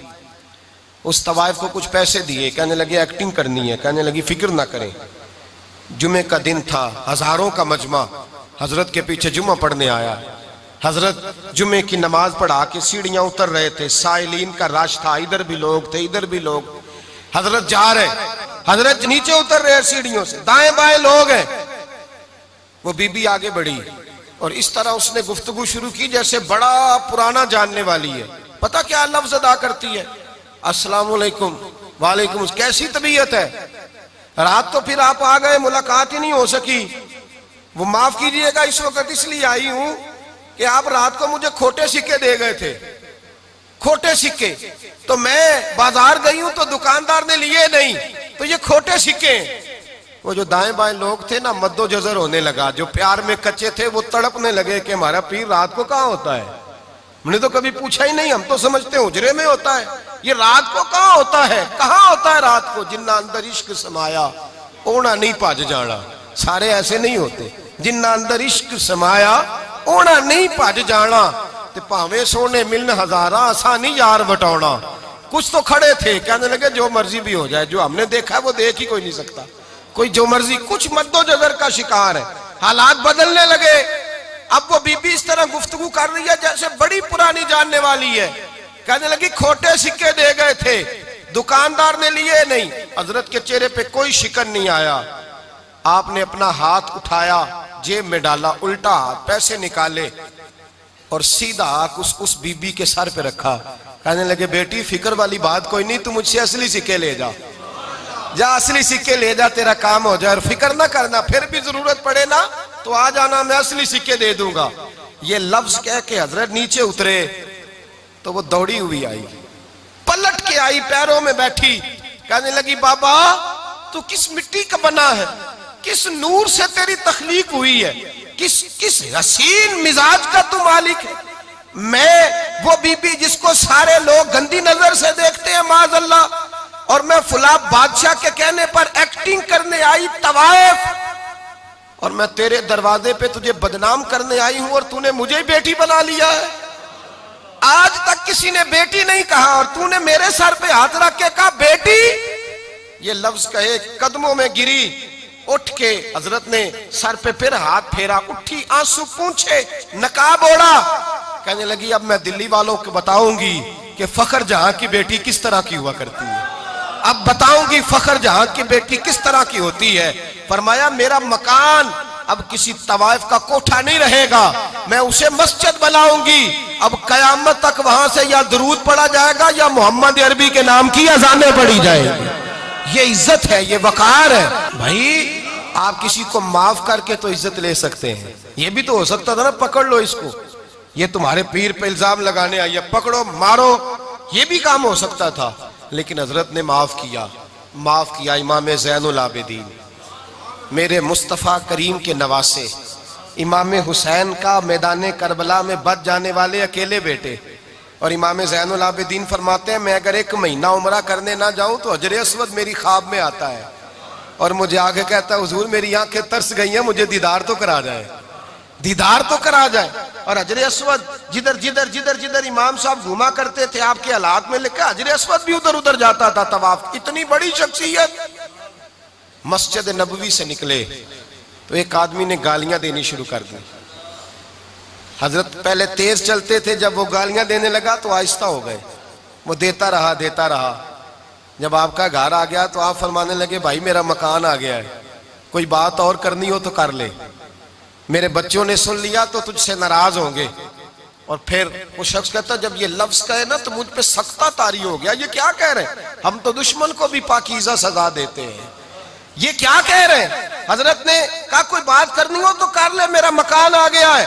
उस तवाइफ को कुछ पैसे दिए, कहने लगे एक्टिंग करनी है। कहने लगी फिक्र ना करें, जुमे का दिन था, हजारों का मजमा हजरत के पीछे जुमा पढ़ने आया। हजरत जुमे की नमाज पढ़ा के सीढ़ियां उतर रहे थे, साइलीन का रश था, इधर भी लोग थे इधर भी लोग। हजरत जा रहे, हजरत नीचे उतर रहे सीढ़ियों से, दाएं बाएं लोग हैं। वो बीबी आगे बढ़ी और इस तरह उसने गुफ्तगू शुरू की जैसे बड़ा पुराना जानने वाली है। पता क्या लफ्ज अदा करती है? अस्सलाम वालेकुम। वालेकुम। कैसी तबीयत है? रात तो फिर आप आ गए, मुलाकात ही नहीं हो सकी। वो माफ कीजिएगा, इस वक्त इसलिए आई हूं कि आप रात को मुझे खोटे सिक्के दे गए थे, खोटे सिक्के। तो मैं बाजार गई हूं तो दुकानदार ने लिए नहीं, तो ये खोटे सिक्के। वो जो दाएं बाएं लोग थे ना, मद्दो जजर होने लगा। जो प्यार में कच्चे थे वो तड़पने लगे कि हमारा पीर रात को कहाँ होता है। हमने तो कभी पूछा ही नहीं, हम तो समझते हैं हुजरे में होता है, ये रात को कहाँ होता है? कहाँ होता है रात को? जिन्ना अंदर इश्क समाया ओना नहीं भज जाना। सारे ऐसे नहीं होते। जिन्ना अंदर इश्क समाया ओना नहीं भज जाना। ते भावे सोने मिलन हजारा, आसानी यार बटौना। कुछ तो खड़े थे, कहने लगे जो मर्जी भी हो जाए, जो हमने देखा है वो देख ही कोई नहीं सकता। कोई जो मर्जी, कुछ मद्दोजहर का शिकार है। हालात बदलने लगे। अब वो बीबी इस तरह गुफ्तगू कर रही है जैसे बड़ी पुरानी जानने वाली है। कहने लगी खोटे सिक्के दे गए थे, दुकानदार ने लिए नहीं। हजरत के चेहरे पे कोई शिकन नहीं आया। आपने अपना हाथ उठाया, जेब में डाला, उल्टा हाथ, पैसे निकाले और सीधा उस बीबी के सर पे रखा। कहने लगे बेटी फिक्र वाली बात कोई नहीं, तू मुझसे असली सिक्के ले जा, जा असली सिक्के ले जा, तेरा काम हो जाए। और फिक्र ना करना, फिर भी जरूरत पड़े ना तो आ जाना, मैं असली सिक्के दे दूंगा। ये लफ्ज कह के हजरत नीचे उतरे तो वो दौड़ी हुई आई, पलट के आई, पैरों में बैठी। कहने लगी बाबा तू किस मिट्टी का बना है, किस नूर से तेरी तख्लीक हुई है, किस हसीन मिजाज का तू मालिक है। मैं वो बीबी जिसको सारे लोग गंदी नजर से देखते हैं माज़अल्लाह, और मैं फुला बादशाह के कहने पर एक्टिंग करने आई तवाइफ, और मैं तेरे दरवाजे पे तुझे बदनाम करने आई हूं और तूने मुझे ही बेटी बना लिया है। आज तक किसी ने बेटी नहीं कहा और तूने मेरे सर पे हाथ रख के कहा बेटी। ये लफ्ज कहे, कदमों में गिरी, उठ के हजरत ने सर पे फिर हाथ फेरा, उठी, आंसू पूंछे, नकाब ओढ़ा। कहने लगी अब मैं दिल्ली वालों को बताऊंगी कि फखर जहां की बेटी किस तरह की हुआ करती है। अब बताऊंगी फखर जहां की बेटी किस तरह की होती है। फरमाया मेरा मकान अब किसी तवाइफ का कोठा नहीं रहेगा, मैं उसे मस्जिद बनाऊंगी। अब कयामत तक वहां से या दरूद पढ़ा जाएगा या मोहम्मद अरबी के नाम की अजानें पढ़ी जाएगी। ये इज्जत है, ये वकार है। भाई आप किसी को माफ करके तो इज्जत ले सकते हैं। ये भी तो हो सकता था ना पकड़ लो इसको, ये तुम्हारे पीर पे इल्जाम लगाने आई है, पकड़ो मारो, ये भी काम हो सकता था। लेकिन हजरत ने माफ किया, माफ किया। इमाम ज़ैनुल आबिदीन, मेरे मुस्तफ़ा करीम के नवासे, इमाम हुसैन का मैदान करबला में बच जाने वाले अकेले बेटे। और इमाम ज़ैनुल आबिदीन फरमाते हैं मैं अगर 1 महीना उम्रा करने ना जाऊं तो हजर अस्वद मेरी ख्वाब में आता है और मुझे आगे कहता है हुजूर मेरी आंखें तरस गई हैं, मुझे दीदार तो करा जाए, दीदार तो करा जाए। और हजर अस्वद जिधर जिधर जिधर जिधर इमाम साहब घुमा करते थे आपके हालात में लिखा हजर अस्वद भी उधर उधर जाता था तवाफ। इतनी बड़ी शख्सियत। मस्जिद नबवी से निकले तो एक आदमी ने गालियां देनी शुरू कर दी। हजरत पहले तेज चलते थे, जब वो गालियां देने लगा तो आहिस्ता हो गए। वो देता रहा देता रहा। जब आपका घर आ गया तो आप फरमाने लगे भाई मेरा मकान आ गया है, कोई बात और करनी हो तो कर ले, मेरे बच्चों ने सुन लिया तो तुझसे नाराज होंगे। और फिर वो शख्स कहता जब ये लफ्ज कहे ना तो मुझ पे सख्ता तारी हो गया, ये क्या कह रहे हैं, हम तो दुश्मन को भी पाकीज़ा सजा देते हैं, ये क्या कह रहे हैं। हजरत ने कहा कोई बात करनी हो तो कर ले, मेरा मकान आ गया है।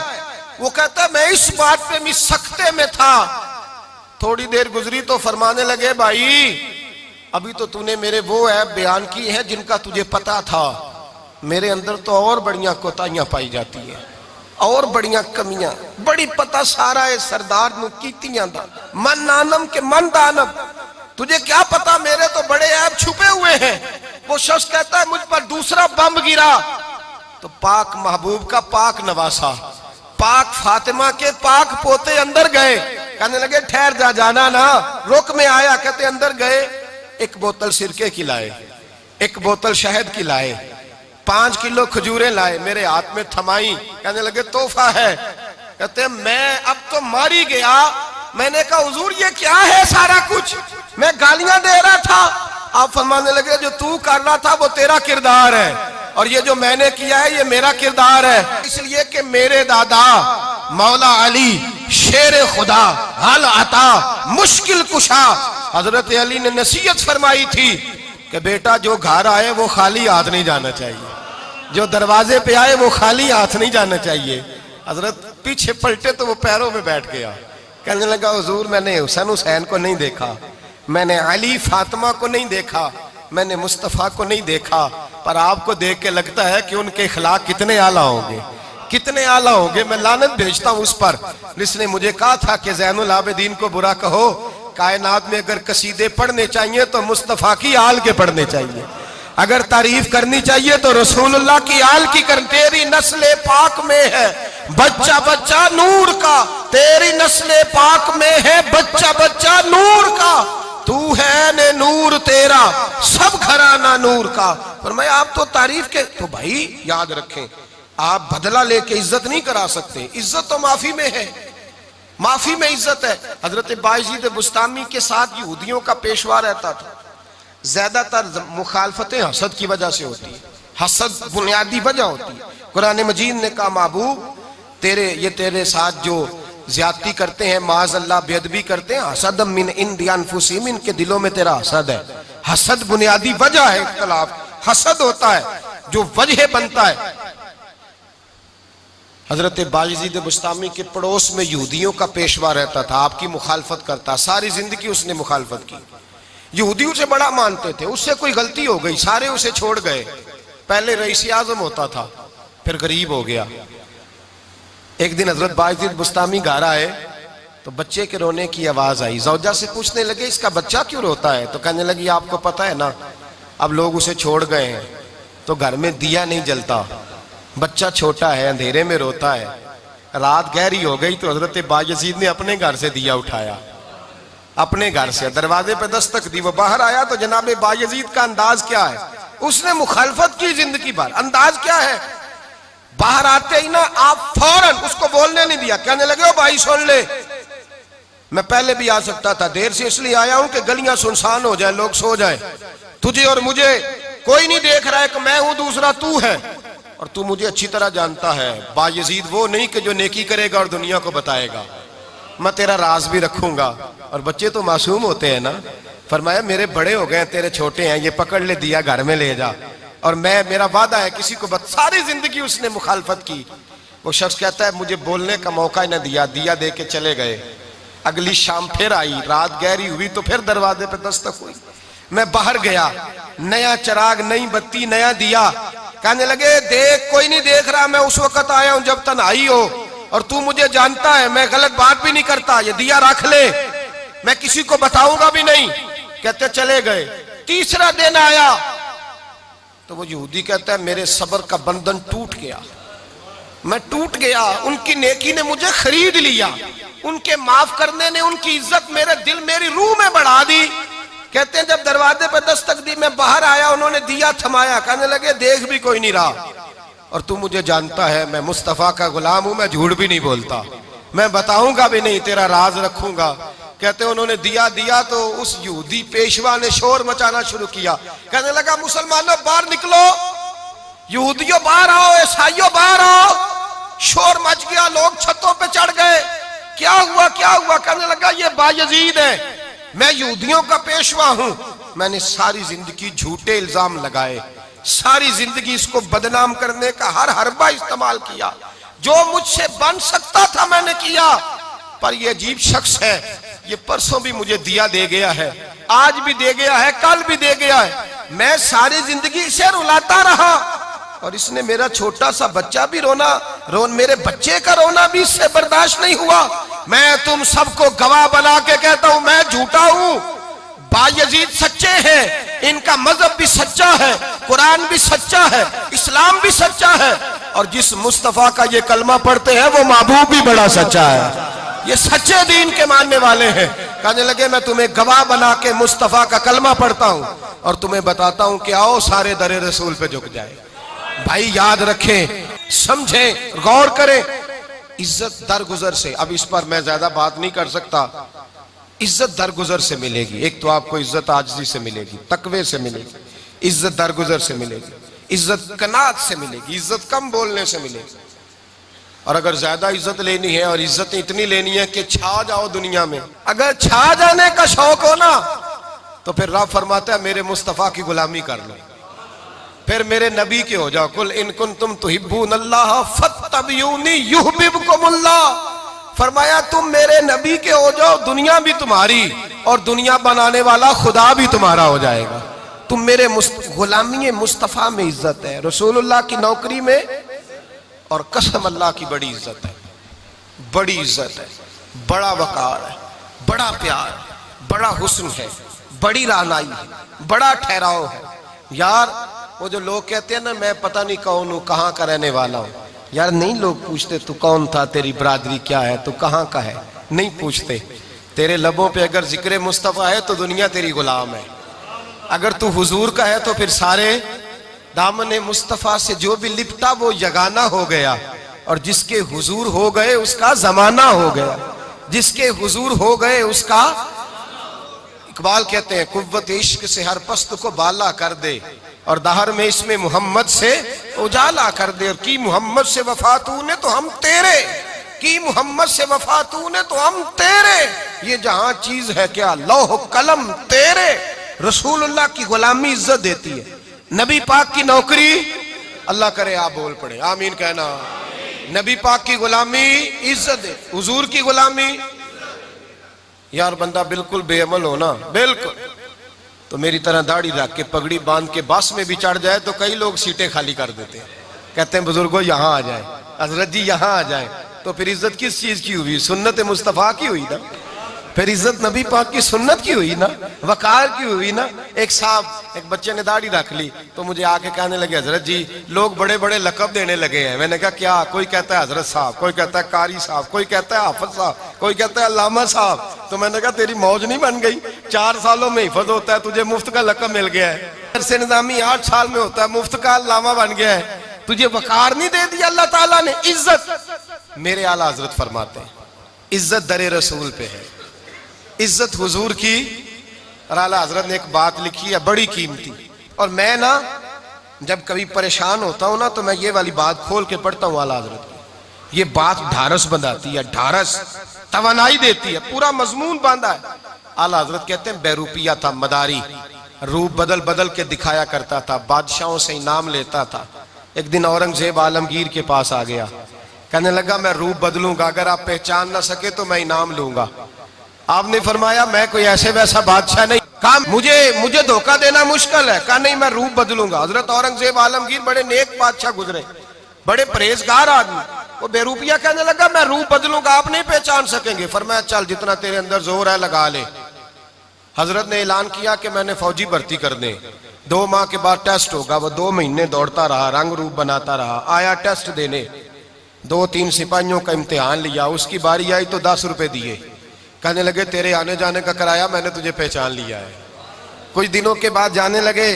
वो कहता मैं इस बात पे मैं सख्ते में था। थोड़ी देर गुजरी तो फरमाने लगे भाई अभी तो तूने मेरे वो ऐप बयान की है जिनका तुझे पता था, मेरे अंदर तो और बढ़िया कोताहियां पाई जाती है, और बढ़िया कमियां, बड़ी पता सारा है सरदार नु कीतियां दा मन नानम के मन दानम, तुझे क्या पता मेरे तो बड़े ऐप छुपे हुए हैं। वो शख्स कहता है मुझ पर दूसरा बम गिरा तो पाक महबूब का पाक नवासा, पाक फातिमा के पाक पोते अंदर गए। कहने लगे ठहर जा, जाना ना, रुक में आया। कहते अंदर गए, एक बोतल सिरके की लाए, एक बोतल शहद की लाए, 5 किलो खजूरें लाए, मेरे हाथ में थमाई। कहने लगे तोहफा है। कहते मैं अब तो मारी गया। मैंने कहा हुजूर ये क्या है सारा कुछ, मैं गालियां दे रहा था। आप फरमाने लगे जो तू कर रहा था वो तेरा किरदार है, और ये जो मैंने किया है ये मेरा किरदार है। इसलिए कि मेरे दादा मौला अली शेर खुदा हल अता मुश्किल कुशा, हजरत अली ने नसीहत फरमाई थी कि बेटा जो घर आए वो खाली हाथ नहीं जाना चाहिए, जो दरवाजे पे आए वो खाली हाथ नहीं जाना चाहिए। हजरत पीछे पलटे तो वो पैरों में बैठ गया। कहने लगा हुजूर मैंने हुसैन को नहीं देखा, मैंने अली फातिमा को नहीं देखा, मैंने मुस्तफ़ा को नहीं देखा, पर आपको देख के लगता है कि उनके इखलाक कितने आला होंगे, कितने आला होंगे। मैं लानत भेजता हूं उस पर जिसने मुझे कहा था कि ज़ैनुल आबिदीन को बुरा कहो, कायनात में अगर कसीदे पढ़ने चाहिए तो मुस्तफ़ा की आल के पढ़ने चाहिए, अगर तारीफ करनी चाहिए तो रसूलुल्लाह की आल की कर। तेरी नस्ले पाक में है बच्चा बच्चा नूर का, तेरी नस्ले पाक में है बच्चा बच्चा नूर का, तू है ने नूर तेरा सब घराना नूर का। फरमाया आप तो तारीफ के, तो भाई याद रखें आप बदला लेके इज्जत नहीं करा सकते, इज्जत तो माफी में है, माफी में इज्जत है। हजरत बायजीद बुस्तामी के साथ यहूदियों का पेशवा रहता था। ज्यादातर मुखालफतें हसद की वजह से होती है, हसद बुनियादी वजह होती है। कुरान मजीद ने कहा महबूब तेरे साथ जो ज्यादती करते हैं, माज़अल्लाह बेअदबी करते हैं, हसद मिन इंदी अनफुसिहिम, इनके दिलों में तेरा हसद है। हसद बुनियादी वजह है इख्तिलाफ, हसद होता है जो वजह बनता है। हजरत बायजीद बुस्तामी के पड़ोस में यहूदियों का पेशवा रहता था, आपकी मुखालफत करता, सारी जिंदगी उसने मुखालफत की। यहूदी उसे बड़ा मानते थे, उससे कोई गलती हो गई सारे उसे छोड़ गए। पहले रईस आजम होता था, फिर गरीब हो गया। एक दिन हजरत बायजीद बुस्तामी घर आए तो बच्चे के रोने की आवाज आई। जौजा से पूछने लगे इसका बच्चा क्यों रोता है, तो कहने लगी आपको पता है ना अब लोग उसे छोड़ गए हैं तो घर में दिया नहीं जलता, बच्चा छोटा है अंधेरे में रोता है। रात गहरी हो गई तो हजरत बायजीद ने अपने घर से दिया उठाया, अपने घर से दरवाजे पे दस्तक दी, वो बाहर आया तो जनाब बायजीद का अंदाज क्या है, उसने मुखालफत की जिंदगी भर। अंदाज क्या है, बाहर आते ही ना आप फौरन उसको बोलने नहीं दिया, कहने लगे ओ भाई सुन ले, मैं पहले भी आ सकता था, देर से इसलिए आया हूं कि गलियां सुनसान हो जाए, लोग सो जाए, तुझे और मुझे कोई नहीं देख रहा है कि मैं हूं दूसरा तू है, और तू मुझे अच्छी तरह जानता है। बायजीद वो नहीं कि जो नेकी करेगा और दुनिया को बताएगा, मैं तेरा राज भी रखूंगा। और बच्चे तो मासूम होते हैं ना, फरमाया मेरे बड़े हो गए तेरे छोटे हैं, ये पकड़ ले दिया घर में ले जा, और मैं मेरा वादा है किसी को सारी जिंदगी उसने मुखालफत की। वो शख्स कहता है मुझे बोलने का मौका ही न दिया, दिया दे के चले गए। अगली शाम फिर आई, रात गहरी हुई तो फिर दरवाजे पे दस्तक हुई। मैं बाहर गया, नया चिराग, नई बत्ती, नया दिया। कहने लगे देख कोई नहीं देख रहा, मैं उस वक्त आया हूं जब तन्हाई हो, और तू मुझे जानता है मैं गलत बात भी नहीं करता, ये दिया रख ले, मैं किसी को बताऊंगा भी नहीं। कहते चले गए। तीसरा दिन आया तो वो यहूदी कहता है मेरे सब्र का बंधन टूट गया, मैं टूट गया, उनकी नेकी ने मुझे खरीद लिया, उनके माफ करने ने उनकी इज्जत मेरे दिल मेरी रूह में बढ़ा दी। कहते हैं जब दरवाजे पर दस्तक दी, मैं बाहर आया, उन्होंने दिया थमाया, कहने लगे देख भी कोई नहीं रहा, और तू मुझे जानता है मैं मुस्तफा का गुलाम हूं, मैं झूठ भी नहीं बोलता, मैं बताऊंगा भी नहीं, तेरा राज रखूंगा। कहते उन्होंने दिया तो उस यहूदी पेशवा ने शोर मचाना शुरू किया, कहने लगा मुसलमानों बाहर निकलो, यहूदियों बाहर आओ, ईसाइयों बाहर आओ। शोर मच गया, लोग छतों पे चढ़ गए, क्या हुआ क्या हुआ। कहने लगा ये बायजीद है, मैं यहूदियों का पेशवा हूं, मैंने सारी जिंदगी झूठे इल्जाम लगाए, सारी जिंदगी इसको बदनाम करने का हर हरबा इस्तेमाल किया, जो मुझसे बन सकता था मैंने किया, पर ये अजीब शख्स है, ये परसों भी मुझे दिया दे गया है, आज भी दे गया है, कल भी दे गया है, मैं सारी जिंदगी इसे रुलाता रहा, और इसने मेरा छोटा सा बच्चा भी मेरे बच्चे का रोना भी इससे बर्दाश्त नहीं हुआ। मैं तुम सबको गवाह बना के कहता हूं मैं झूठा हूं, बायजीद सच्चे हैं, इनका मजहब भी सच्चा है, कुरान भी सच्चा है, इस्लाम भी सच्चा है, और जिस मुस्तफा का ये कलमा पढ़ते हैं वो महबूब भी बड़ा सच्चा है। ये सच्चे दीन के मानने वाले हैं। कहने लगे मैं तुम्हें गवाह बना के मुस्तफा का कलमा पढ़ता हूं और तुम्हें बताता हूं कि आओ सारे दरे रसूल पे झुक जाए। भाई याद रखें, समझें, गौर करें, इज्जत दरगुजर से, अब इस पर मैं ज्यादा बात नहीं कर सकता, इज्जत दरगुजर से मिलेगी। एक तो आपको इज्जत आजिज़ी से मिलेगी, तकवे से मिलेगी, इज्जत दरगुजर से मिलेगी, इज्जत कनात से मिलेगी, इज्जत कम बोलने से मिलेगी। और अगर ज्यादा इज्जत लेनी है और इज्जत इतनी लेनी है कि छा जाओ दुनिया में, अगर छा जाने का शौक हो ना, तो फिर रब फरमाता है मेरे मुस्तफा की गुलामी कर लो, फिर मेरे नबी के हो जाओ। कुल इन कुंतुम तुहिब्बूनल्लाह फत्तबिऊनी युहब्बिबकुमुल्लाह। फरमाया तुम मेरे नबी के हो जाओ, दुनिया भी तुम्हारी और दुनिया बनाने वाला खुदा भी तुम्हारा हो जाएगा। तुम मेरे गुलामी मुस्तफा में इज्जत है, रसूलुल्लाह की नौकरी में, और कसम अल्लाह की बड़ी इज्जत है, बड़ी इज्जत है, बड़ा वकार है, बड़ा प्यार है, बड़ा हुस्न है, बड़ी रानाई है, बड़ा ठहराव है। यार वो जो लोग कहते हैं ना मैं पता नहीं कौन हूं, कहां का रहने वाला हूं, यार नहीं लोग पूछते तू कौन था, तेरी बरादरी क्या है, तू कहां का है, नहीं पूछते। तेरे लबों पे अगर जिक्र मुस्तफा है तो दुनिया तेरी गुलाम है, अगर तू हुजूर का है तो फिर सारे दामन मुस्तफा से जो भी लिपटा वो यगाना हो गया, और जिसके हुजूर हो गए उसका जमाना हो गया, जिसके हुजूर हो गए उसका। इकबाल कहते हैं कुव्वत इश्क से हर पस्त को बाला कर दे, और दहर में इसमें मोहम्मद से उजाला कर दे। और की मोहम्मद से वफा तूने तो हम तेरे, की मोहम्मद से वफा तूने तो हम तेरे, ये जहां चीज है क्या लौह कलम तेरे। रसूलुल्लाह की गुलामी इज्जत देती है, नबी पाक की नौकरी, अल्लाह करे आप बोल पड़े आमीन कहना, नबी पाक की गुलामी इज्जत दे, हुजूर की गुलामी। यार बंदा बिल्कुल बेअमल हो ना, बिल्कुल, तो मेरी तरह दाढ़ी रख के पगड़ी बांध के बस में भी चढ़ जाए तो कई लोग सीटें खाली कर देते हैं, कहते हैं बुजुर्गों यहां आ जाए, हजरत जी यहां आ जाए। तो फिर इज्जत किस चीज की हुई, सुन्नत मुस्तफा की हुई ना, फिर इज्जत नबी पाक की सुन्नत की हुई ना, वकार की हुई ना। एक साहब, एक बच्चे ने दाढ़ी रख ली तो मुझे आके कहने लगे हजरत जी लोग बड़े बड़े लकब देने लगे हैं। मैंने कहा क्या, कोई कहता है हजरत साहब, कोई कहता है कारी साहब, कोई कहता है हाफिज साहब, कोई कहता है अल्लामा साहब। तो मैंने कहा तेरी मौज नहीं बन गई, 4 सालों में हिफज होता है, तुझे मुफ्त का लकब मिल गया है, से निजामी 8 साल में होता है, मुफ्त का अल्लामा बन गया है, तुझे वकार नहीं दे दिया अल्लाह ताला ने। इज्जत मेरे आला हजरत फरमाते हैं इज्जत दरे रसूल पे है, इज्जत हुजूर की। और आला हजरत ने एक बात लिखी है बड़ी कीमती, और मैं ना जब कभी परेशान होता हूं ना तो मैं ये वाली बात खोल के पढ़ता हूं आला हजरत की। ये बात ढारस बंधाती है, ढारस तवानाई देती है, पूरा मजमून बांधा है। आला हजरत कहते हैं बेरूपिया था मदारी, रूप बदल बदल के दिखाया करता था, बादशाहों से इनाम लेता था। एक दिन औरंगजेब आलमगीर के पास आ गया, कहने लगा मैं रूप बदलूंगा, अगर आप पहचान ना सके तो मैं इनाम लूंगा। आपने फरमाया मैं कोई ऐसे वैसा बादशाह नहीं, कहा मुझे धोखा देना मुश्किल है, कहा नहीं मैं रूप बदलूंगा। हजरत औरंगजेब आलमगीर बड़े नेक बादशाह गुजरे, बड़े परहेजगार आदमी, वो बेरूपिया कहने लगा मैं रूप बदलूंगा, आप नहीं पहचान सकेंगे। फरमाया चल जितना तेरे अंदर जोर है लगा ले। हजरत ने ऐलान किया कि मैंने फौजी भर्ती कर दे, 2 माह के बाद टेस्ट होगा। वो 2 महीने दौड़ता रहा, रंग रूप बनाता रहा, आया टेस्ट देने, 2-3 सिपाहियों का इम्तिहान लिया, उसकी बारी आई तो 10 रुपए दिए, कहने लगे तेरे आने जाने का किराया मैंने तुझे पहचान लिया है। कुछ दिनों के बाद जाने लगे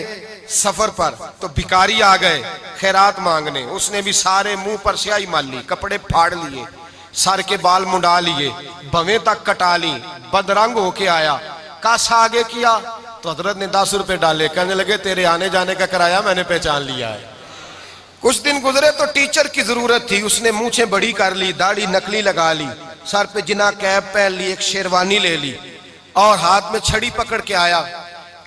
सफर पर तो भिखारी आ गए खैरात मांगने, उसने भी सारे मुंह पर स्याही मार ली, कपड़े फाड़ लिए, सर के बाल मुंडा लिए, भवें तक कटा ली, बदरंग होके आया, कासा आगे किया तो हजरत ने 10 रुपए डाले, कहने लगे तेरे आने जाने का किराया मैंने पहचान लिया है। कुछ दिन गुजरे तो टीचर की जरूरत थी, उसने मूछें बड़ी कर ली, दाढ़ी नकली लगा ली, सर पे जिना कैप पहन ली, एक शेरवानी ले ली और हाथ में छड़ी पकड़ के आया,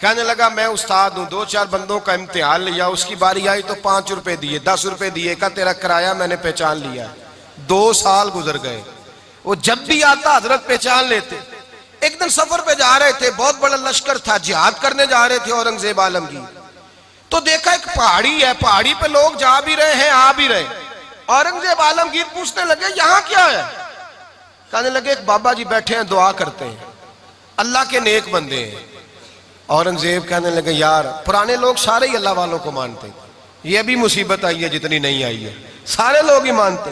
कहने लगा मैं उस्ताद हूं, 2-4 बंदों का इम्तिहान लिया, उसकी बारी आई तो 5 रुपए दिए, 10 रुपए दिए, का तेरा किराया मैंने पहचान लिया। 2 साल गुजर गए, वो जब भी आता हजरत पहचान लेते। एक दिन सफर पे जा रहे थे, बहुत बड़ा लश्कर था, जिहाद करने जा रहे थे औरंगजेब आलमगीर, तो देखा एक पहाड़ी है, पहाड़ी पे लोग जा भी रहे हैं आ भी रहे। औरंगजेब आलमगीर पूछने लगे यहाँ क्या है, कहने लगे एक बाबा जी बैठे हैं दुआ करते हैं, अल्लाह के नेक बंदे हैं। औरंगजेब कहने लगे यार पुराने लोग सारे ही अल्लाह वालों को मानते, ये भी मुसीबत आई है जितनी नहीं आई है, सारे लोग ही मानते।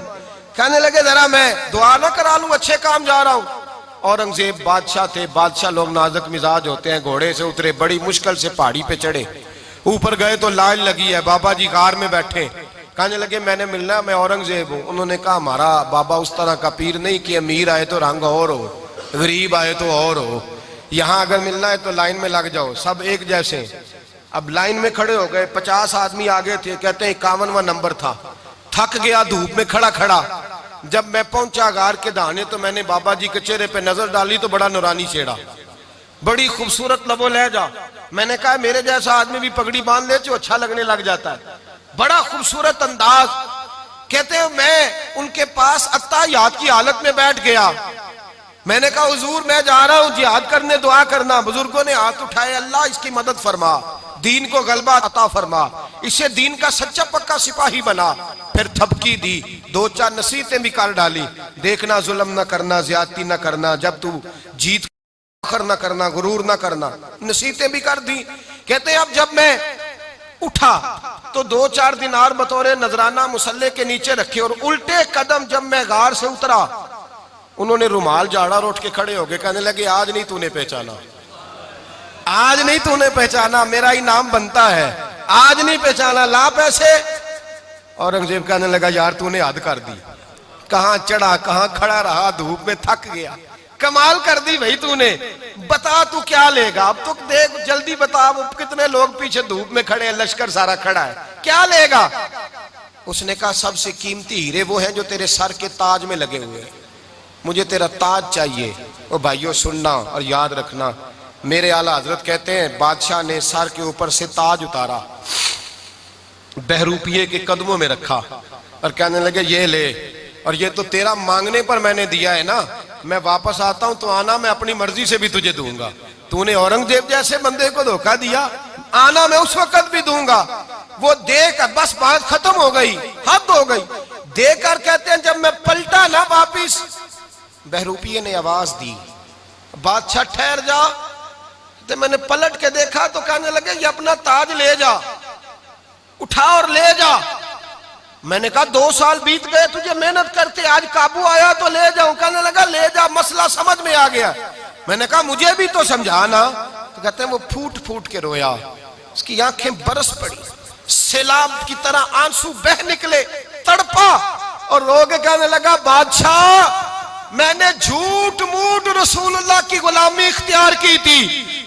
कहने लगे जरा मैं दुआ ना करा लूं, अच्छे काम जा रहा हूं। औरंगजेब बादशाह थे, बादशाह लोग नाजुक मिजाज होते हैं। घोड़े से उतरे, बड़ी मुश्किल से पहाड़ी पे चढ़े, ऊपर गए तो लाइन लगी है, बाबा जी कार में बैठे। कहने लगे मैंने मिलना है, मैं औरंगजेब हूं। उन्होंने कहा हमारा बाबा उस तरह का पीर नहीं कि अमीर आए तो रंग और हो, गरीब आए तो और हो, यहाँ अगर मिलना है तो लाइन में लग जाओ, सब एक जैसे। अब लाइन में खड़े हो गए, 50 आदमी आगे थे, कहते हैं 51वां नंबर था। थक गया धूप में खड़ा खड़ा। जब मैं पहुंचा गार के दाने तो मैंने बाबा जी के चेहरे पे नजर डाली तो बड़ा नूरानी चेहरा, बड़ी खूबसूरत लबो लहजा। मैंने कहा मेरे जैसा आदमी भी पगड़ी बांध ले तो अच्छा लगने लग जाता है, बड़ा खूबसूरत अंदाज। कहते हैं मैं उनके पास अत्ताहियात की हालत में बैठ गया। मैंने कहा हुजूर मैं जा रहा हूं जिहाद करने, दुआ करना। बुजुर्गों ने हाथ उठाए, अल्लाह इसकी मदद फरमा, दीन को गलबा अता फरमा, इसे दीन का सच्चा पक्का सिपाही बना। फिर थपकी दी, 2-4 नसीहतें भी कर डाली, देखना जुल्म न करना, ज्यादती न करना, जब तू जीत फखर न करना, गुरूर न करना, नसीहतें भी कर दी। कहते अब जब मैं उठा तो 2-4 दिनार बतौर नजराना मुसल्ले के नीचे रखे, और उल्टे कदम जब मैं गार से उतरा उन्होंने रुमाल झाड़ा और उठ के खड़े हो गए। कहने लगे आज नहीं तूने पहचाना, आज नहीं तूने पहचाना, मेरा इनाम बनता है, आज नहीं पहचाना, ला पैसे। औरंगजेब कहने लगा यार तूने हद कर दी, कहां चढ़ा कहां खड़ा रहा, धूप में थक गया, कमाल कर दी भाई तूने। बता तू क्या लेगा, अब तो देख जल्दी बता, अब कितने लोग पीछे धूप में खड़े हैं, लश्कर सारा खड़ा है, क्या लेगा। उसने कहा सबसे कीमती हीरे वो हैं जो तेरे सर के ताज में लगे हुए हैं, मुझे तेरा ताज चाहिए। ओ भाइयों सुनना और याद रखना, मेरे आला हजरत कहते हैं बादशाह ने सर के ऊपर से ताज उतारा, बहरूपिये के कदमों में रखा और कहने लगे ये ले, और ये तो तेरा मांगने पर मैंने दिया है ना, मैं वापस आता हूं तो आना, मैं अपनी मर्जी से भी तुझे दूंगा। तूने औरंगजेब जैसे बंदे को धोखा दिया, आना मैं उस वक्त भी दूंगा। वो देकर बस बात खत्म हो गई, हद हो गई। देकर कहते हैं जब मैं पलटा ना वापिस, बहरूपिये ने आवाज दी बादशाह ठहर जा। तो मैंने पलट के देखा तो कहने लगे ये अपना ताज ले जा, उठा और ले जा। मैंने कहा 2 साल बीत गए तुझे मेहनत करते, आज काबू आया तो ले जाऊं। कहने लगा ले जा, मसला समझ में आ गया। मैंने कहा मुझे भी तो समझाना। तो कहते हैं वो फूट फूट के रोया, उसकी आंखें बरस पड़ी, सैलाब की तरह आंसू बह निकले, तड़पा और रो के कहने लगा बादशाह मैंने झूठ मूठ रसूलुल्लाह की गुलामी इख्तियार की थी,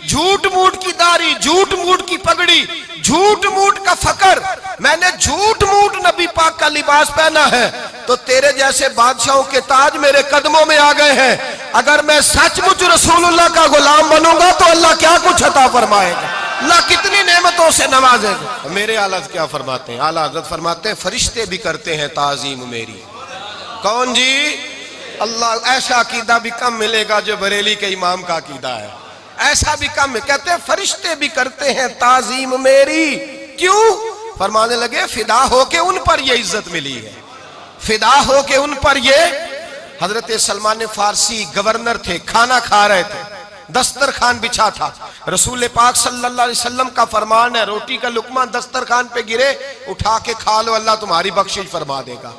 झूठ मूठ की दाढ़ी, झूठ मूठ की पगड़ी, झूठ मूठ का फकर, मैंने झूठ मूठ नबी पाक का लिबास पहना है, तो तेरे जैसे बादशाहों के ताज मेरे कदमों में आ गए हैं। अगर मैं सचमुच रसूलुल्लाह का गुलाम बनूंगा तो अल्लाह क्या कुछ अता फरमाएगा, अल्लाह कितनी नेमतों से नवाजेगा। मेरे आला क्या फरमाते हैं, आला हज़रत फरमाते हैं फरिश्ते भी करते हैं ताजीम मेरी। कौन जी? अल्लाह। ऐसा अकीदा भी कम मिलेगा जो बरेली के इमाम का अकीदा है, ऐसा भी कम। कहते हैं फरिश्ते भी करते हैं ताजीम मेरी। क्यों? फरमाने लगे फिदा होके उन पर ये इज्जत मिली है, फिदा होके उन पर ये। हजरत सलमान फारसी गवर्नर थे, खाना खा रहे थे, दस्तरखान बिछा था, रसूल पाक सल्लल्लाहु अलैहि वसल्लम का फरमान है रोटी का लुकमा दस्तरखान पे गिरे उठा के खा लो, अल्लाह तुम्हारी बख्शिश फरमा देगा।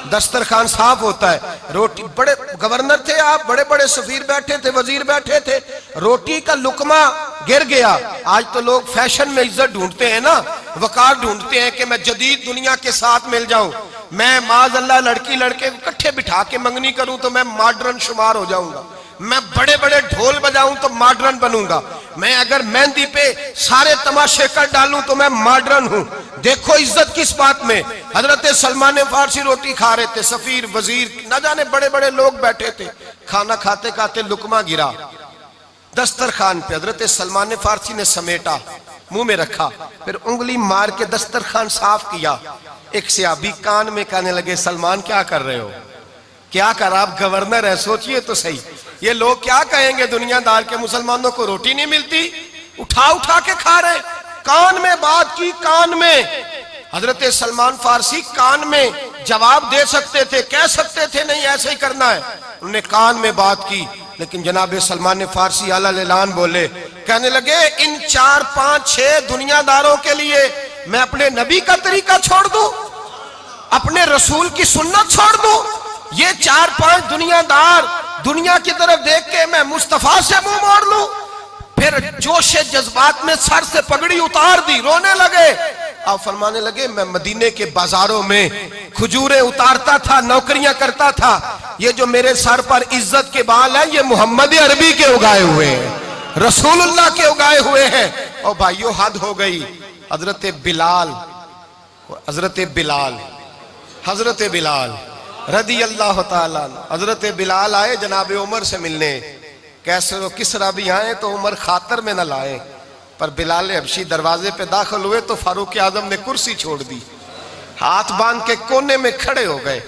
दस्तरखान साफ होता है। रोटी, बड़े गवर्नर थे आप, बड़े बड़े सफीर बैठे थे, वजीर बैठे थे, रोटी का लुकमा गिर गया। आज तो लोग फैशन में इज्जत ढूंढते हैं ना, वकार ढूंढते हैं कि मैं जदीद दुनिया के साथ मिल जाऊं, मैं माज़अल्लाह लड़की लड़के को इकट्ठे बिठा के मंगनी करूं तो मैं मॉडर्न शुमार हो जाऊंगा, मैं बड़े बड़े ढोल बजाऊं तो मॉडर्न बनूंगा, मैं अगर मेहंदी पे सारे तमाशे कर डालूं तो मैं मॉडर्न हूं। देखो इज्जत किस बात में। हजरत सलमान फारसी रोटी खा रहे थे, सफीर वजीर न जाने बड़े बड़े लोग बैठे थे, खाना खाते खाते लुकमा गिरा दस्तरखान पे। हजरत सलमान फारसी ने समेटा, मुंह में रखा, फिर उंगली मार के दस्तरखान साफ किया। एक सहाबी कान में कहने लगे सलमान क्या कर रहे हो, क्या कर, आप गवर्नर है, सोचिए तो सही, ये लोग क्या कहेंगे दुनियादार के मुसलमानों को रोटी नहीं मिलती, उठा उठा के खा रहे। कान में बात की, कान में। हजरत सलमान फारसी कान में जवाब दे सकते थे, कह सकते थे नहीं ऐसे ही करना है, उन्होंने कान में बात की। लेकिन जनाब सलमान फारसी आला ऐलान बोले, कहने लगे इन 4, 5, 6 दुनियादारों के लिए मैं अपने नबी का तरीका छोड़ दूं, अपने रसूल की सुन्नत छोड़ दूं, ये 4-5 दुनियादार दुनिया की तरफ देख के मैं मुस्तफा से मुंह मोड़ लूं? फिर जोश जज्बात में सर से पगड़ी उतार दी, रोने लगे। आप फरमाने लगे मैं मदीने के बाजारों में खजूरें उतारता था, नौकरियां करता था। ये जो मेरे सर पर इज्जत के बाल हैं, ये मोहम्मद अरबी के उगाए हुए हैं, रसूलुल्लाह के उगाए हुए हैं। और भाइयों हद हो गई। हजरत बिलाल रदी अल्लाह ताला, हजरत बिलाल आए जनाब उमर से मिलने। कैसे वो किसरा भी आए तो उमर खातर में न लाए। पर बिलाल हबशी दरवाजे पे दाखिल हुए तो फारूक आजम ने कुर्सी छोड़ दी, हाथ बांध के कोने में खड़े हो गए।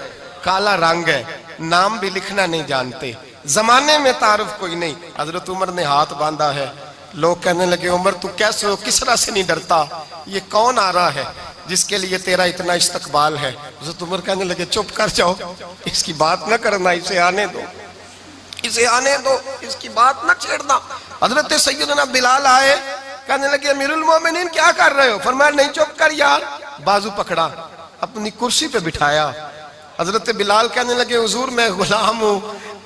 काला रंग है, नाम भी लिखना नहीं जानते, जमाने में तारुफ कोई नहीं। हजरत उमर ने हाथ बांधा है। लोग कहने लगे उमर तू कैसे हो, किसरा से नहीं डरता? ये कौन आ रहा है जिसके लिए तेरा इतना इस्तकबाल है? हजरत उमर कहने लगे चुप कर जाओ, इसकी बात न करना, इसे आने दो, इसे आने दो, इसकी बात न छेड़ना। हजरत सैयदना बिलाल आए, कहने लगे अमीरुल मोमिनीन क्या कर रहे हो? फरमाया नहीं चुप कर यार। बाजू पकड़ा, अपनी कुर्सी पे बिठाया। हजरत बिलाल कहने लगे हुजूर मैं गुलाम हूँ,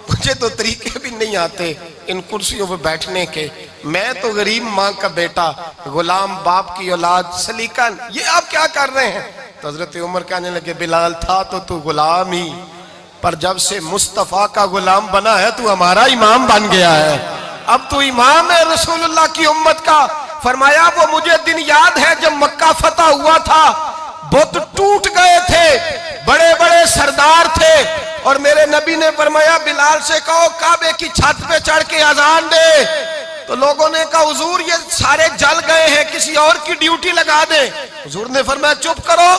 मुझे तो तरीके भी नहीं आते इन कुर्सियों पे बैठने के। मैं तो गरीब माँ का बेटा, गुलाम बाप की औलाद, सलीकन, ये आप क्या कर रहे हैं? तो हजरत उमर कहने लगे बिलाल था तो तू गुलाम ही, पर जब से मुस्तफा का गुलाम बना है तू हमारा इमाम बन गया है। अब तू इमाम है रसूलुल्लाह की उम्मत का। फरमाया वो मुझे दिन याद है जब मक्का फतह हुआ था, बुत टूट गए थे, बड़े बड़े सरदार थे, और मेरे नबी ने फरमाया बिलाल से कहो काबे की छत पे चढ़ के अजान दे। तो लोगों ने कहा हुजूर ये सारे जल गए हैं, किसी और की ड्यूटी लगा दे। हुजूर ने फरमाया चुप करो।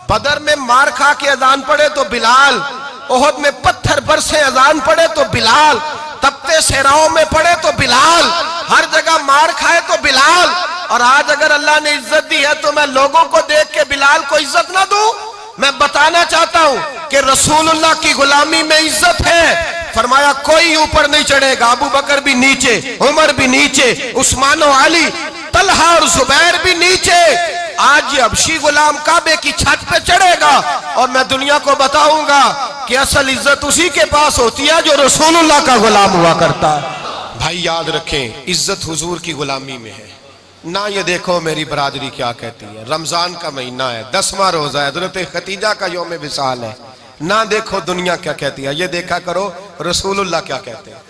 बदर में मार खा के अजान पड़े तो बिलाल, ओहद में पत्थर बरसे अजान पड़े तो बिलाल, तपते सहराओं में पड़े तो बिलाल, हर जगह मार खाए तो बिलाल। और आज अगर अल्लाह ने इज्जत दी है तो मैं लोगों को देख के बिलाल को इज्जत ना दूं? मैं बताना चाहता हूं कि रसूलुल्लाह की गुलामी में इज्जत है। फरमाया कोई ऊपर नहीं चढ़ेगा, अबू बकर भी नीचे, उमर भी नीचे, उस्मान और अली, तलहा और जुबैर भी नीचे। आज ये हबशी गुलाम काबे की छत पे चढ़ेगा और मैं दुनिया को बताऊंगा कि असल इज्जत उसी के पास होती है जो रसूलुल्लाह का गुलाम हुआ करता है। भाई याद रखें इज्जत हुजूर की गुलामी में है ना। ये देखो मेरी बरादरी क्या कहती है, रमजान का महीना है, 10वां रोजा है, हजरत खतीजा का यौम विसाल है। ना देखो दुनिया क्या कहती है, ये देखा करो रसूलुल्लाह क्या कहते हैं।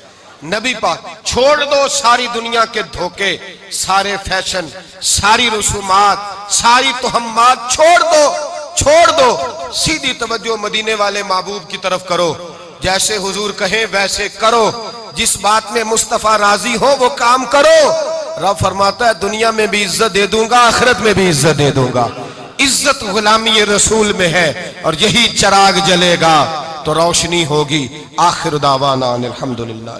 नबी पाक छोड़ दो सारी दुनिया के धोखे, सारे फैशन, सारी रसूमात, सारी तोहम्मात छोड़ दो, सीधी तवज्जो मदीने वाले महबूब की तरफ करो। जैसे हुजूर कहें वैसे करो, जिस बात में मुस्तफा राजी हो वो काम करो। रब फरमाता है दुनिया में भी इज्जत दे दूंगा, आखिरत में भी इज्जत दे दूंगा। इज्जत गुलामी रसूल में है और यही चिराग जलेगा तो रोशनी होगी। आखिर दावाना अल्हम्दुलिल्लाह।